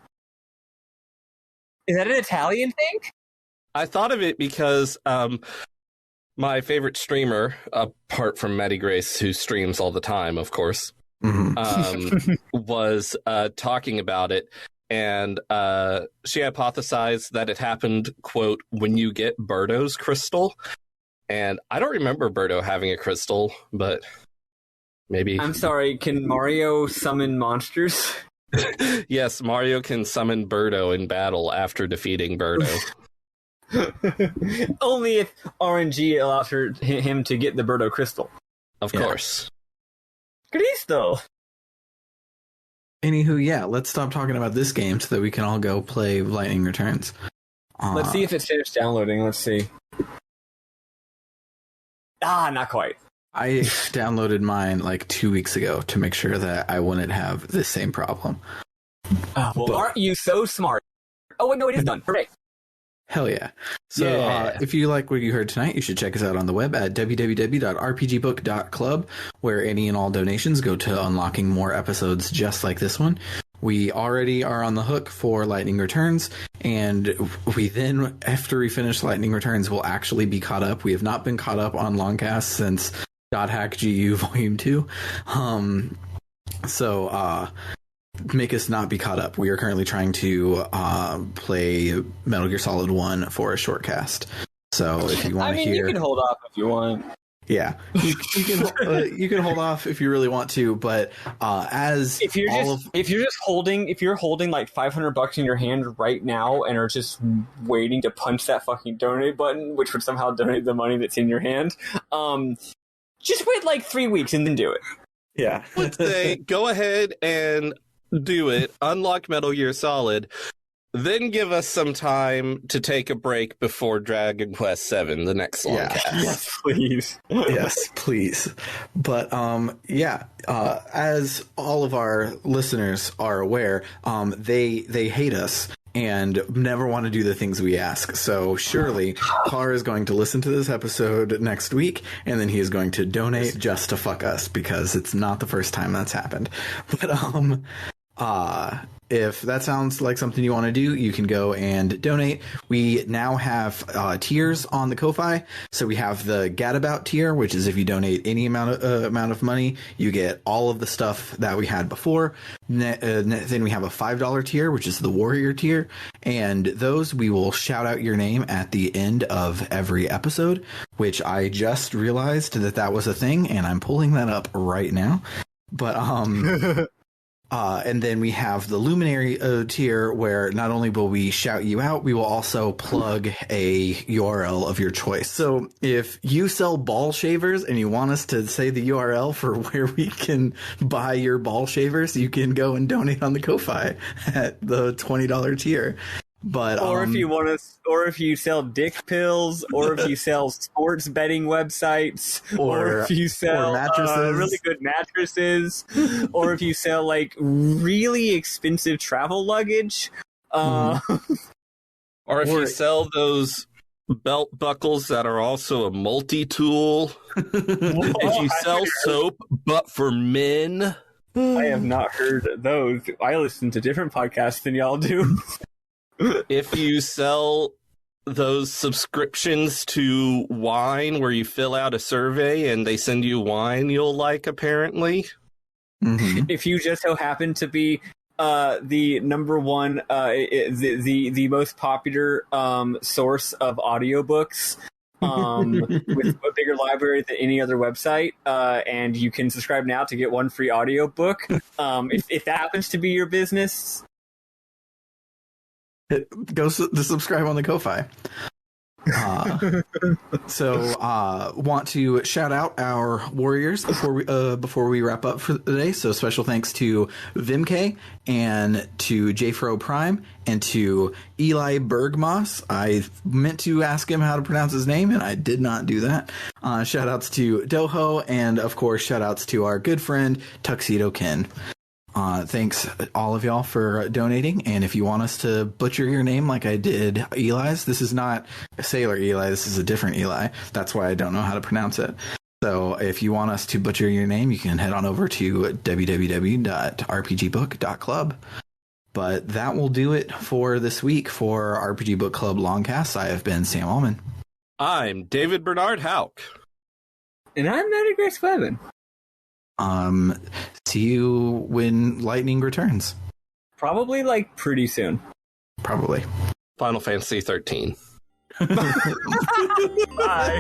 Is that an Italian thing? I thought of it because my favorite streamer, apart from Maddie Grace, who streams all the time, of course, was talking about it. And she hypothesized that it happened, quote, when you get Birdo's crystal. And I don't remember Birdo having a crystal, but maybe... I'm sorry, can Mario summon monsters? Yes, Mario can summon Birdo in battle after defeating Birdo. Only if RNG allows him to get the Birdo crystal. Of course. Cristo! Anywho, yeah, let's stop talking about this game so that we can all go play Lightning Returns. Let's see if it's finished downloading. Let's see. Not quite. I downloaded mine like 2 weeks ago to make sure that I wouldn't have the same problem. Well, aren't you so smart? Oh, wait, no, it is done. Hooray. Hell yeah. So if you like what you heard tonight, you should check us out on the web at www.rpgbook.club, where any and all donations go to unlocking more episodes just like this one. We already are on the hook for Lightning Returns, and we then, after we finish Lightning Returns, will actually be caught up. We have not been caught up on LongCast since .hack GU Volume 2. So make us not be caught up. We are currently trying to play Metal Gear Solid 1 for a short cast. So if you want to hear... you can hold off if you want. Yeah, you can hold off if you really want to, but if you're holding like $500 in your hand right now and are just waiting to punch that fucking donate button, which would somehow donate the money that's in your hand, just wait like 3 weeks and then do it. Yeah, let's say go ahead and do it. Unlock Metal Gear Solid. Then give us some time to take a break before Dragon Quest VII, the next LongCast. Yes, please. Yes, please. But as all of our listeners are aware, they hate us and never want to do the things we ask. So surely Carr is going to listen to this episode next week, and then he is going to donate just to fuck us, because it's not the first time that's happened. But if that sounds like something you want to do, you can go and donate. We now have tiers on the Ko-Fi. So we have the Gadabout tier, which is if you donate any amount of money, you get all of the stuff that we had before. Then we have a $5 tier, which is the Warrior tier. And those, we will shout out your name at the end of every episode, which I just realized that was a thing, and I'm pulling that up right now. But and then we have the Luminary tier, where not only will we shout you out, we will also plug a URL of your choice. So if you sell ball shavers and you want us to say the URL for where we can buy your ball shavers, you can go and donate on the Ko-Fi at the $20 tier. But if you sell dick pills, or if you sell sports betting websites, or if you sell mattresses, really good mattresses, or if you sell like really expensive travel luggage, or if you sell those belt buckles that are also a multi-tool, if you sell soap but for men. I have not heard those. I listen to different podcasts than y'all do. If you sell those subscriptions to wine where you fill out a survey and they send you wine you'll like, apparently. Mm-hmm. If you just so happen to be the number one, the most popular source of audiobooks, with a bigger library than any other website, and you can subscribe now to get one free audiobook. If that happens to be your business, go to subscribe on the Ko-Fi. Want to shout out our warriors before we wrap up for the day. So special thanks to Vimk and to Jfro Prime and to Eli Bergmoss. I meant to ask him how to pronounce his name, and I did not do that. Shout outs to Doho, and of course shout outs to our good friend Tuxedo Ken. Thanks all of y'all for donating, and if you want us to butcher your name like I did Eli's, this is not Sailor Eli, this is a different Eli. That's why I don't know how to pronounce it. So if you want us to butcher your name, you can head on over to www.rpgbook.club. But that will do it for this week for RPG Book Club Longcast. I have been Sam Allman. I'm David Bernard Houck. And I'm Matty Grace Clevin. See you when Lightning returns. Probably like pretty soon. Probably. Final Fantasy XIII. Bye.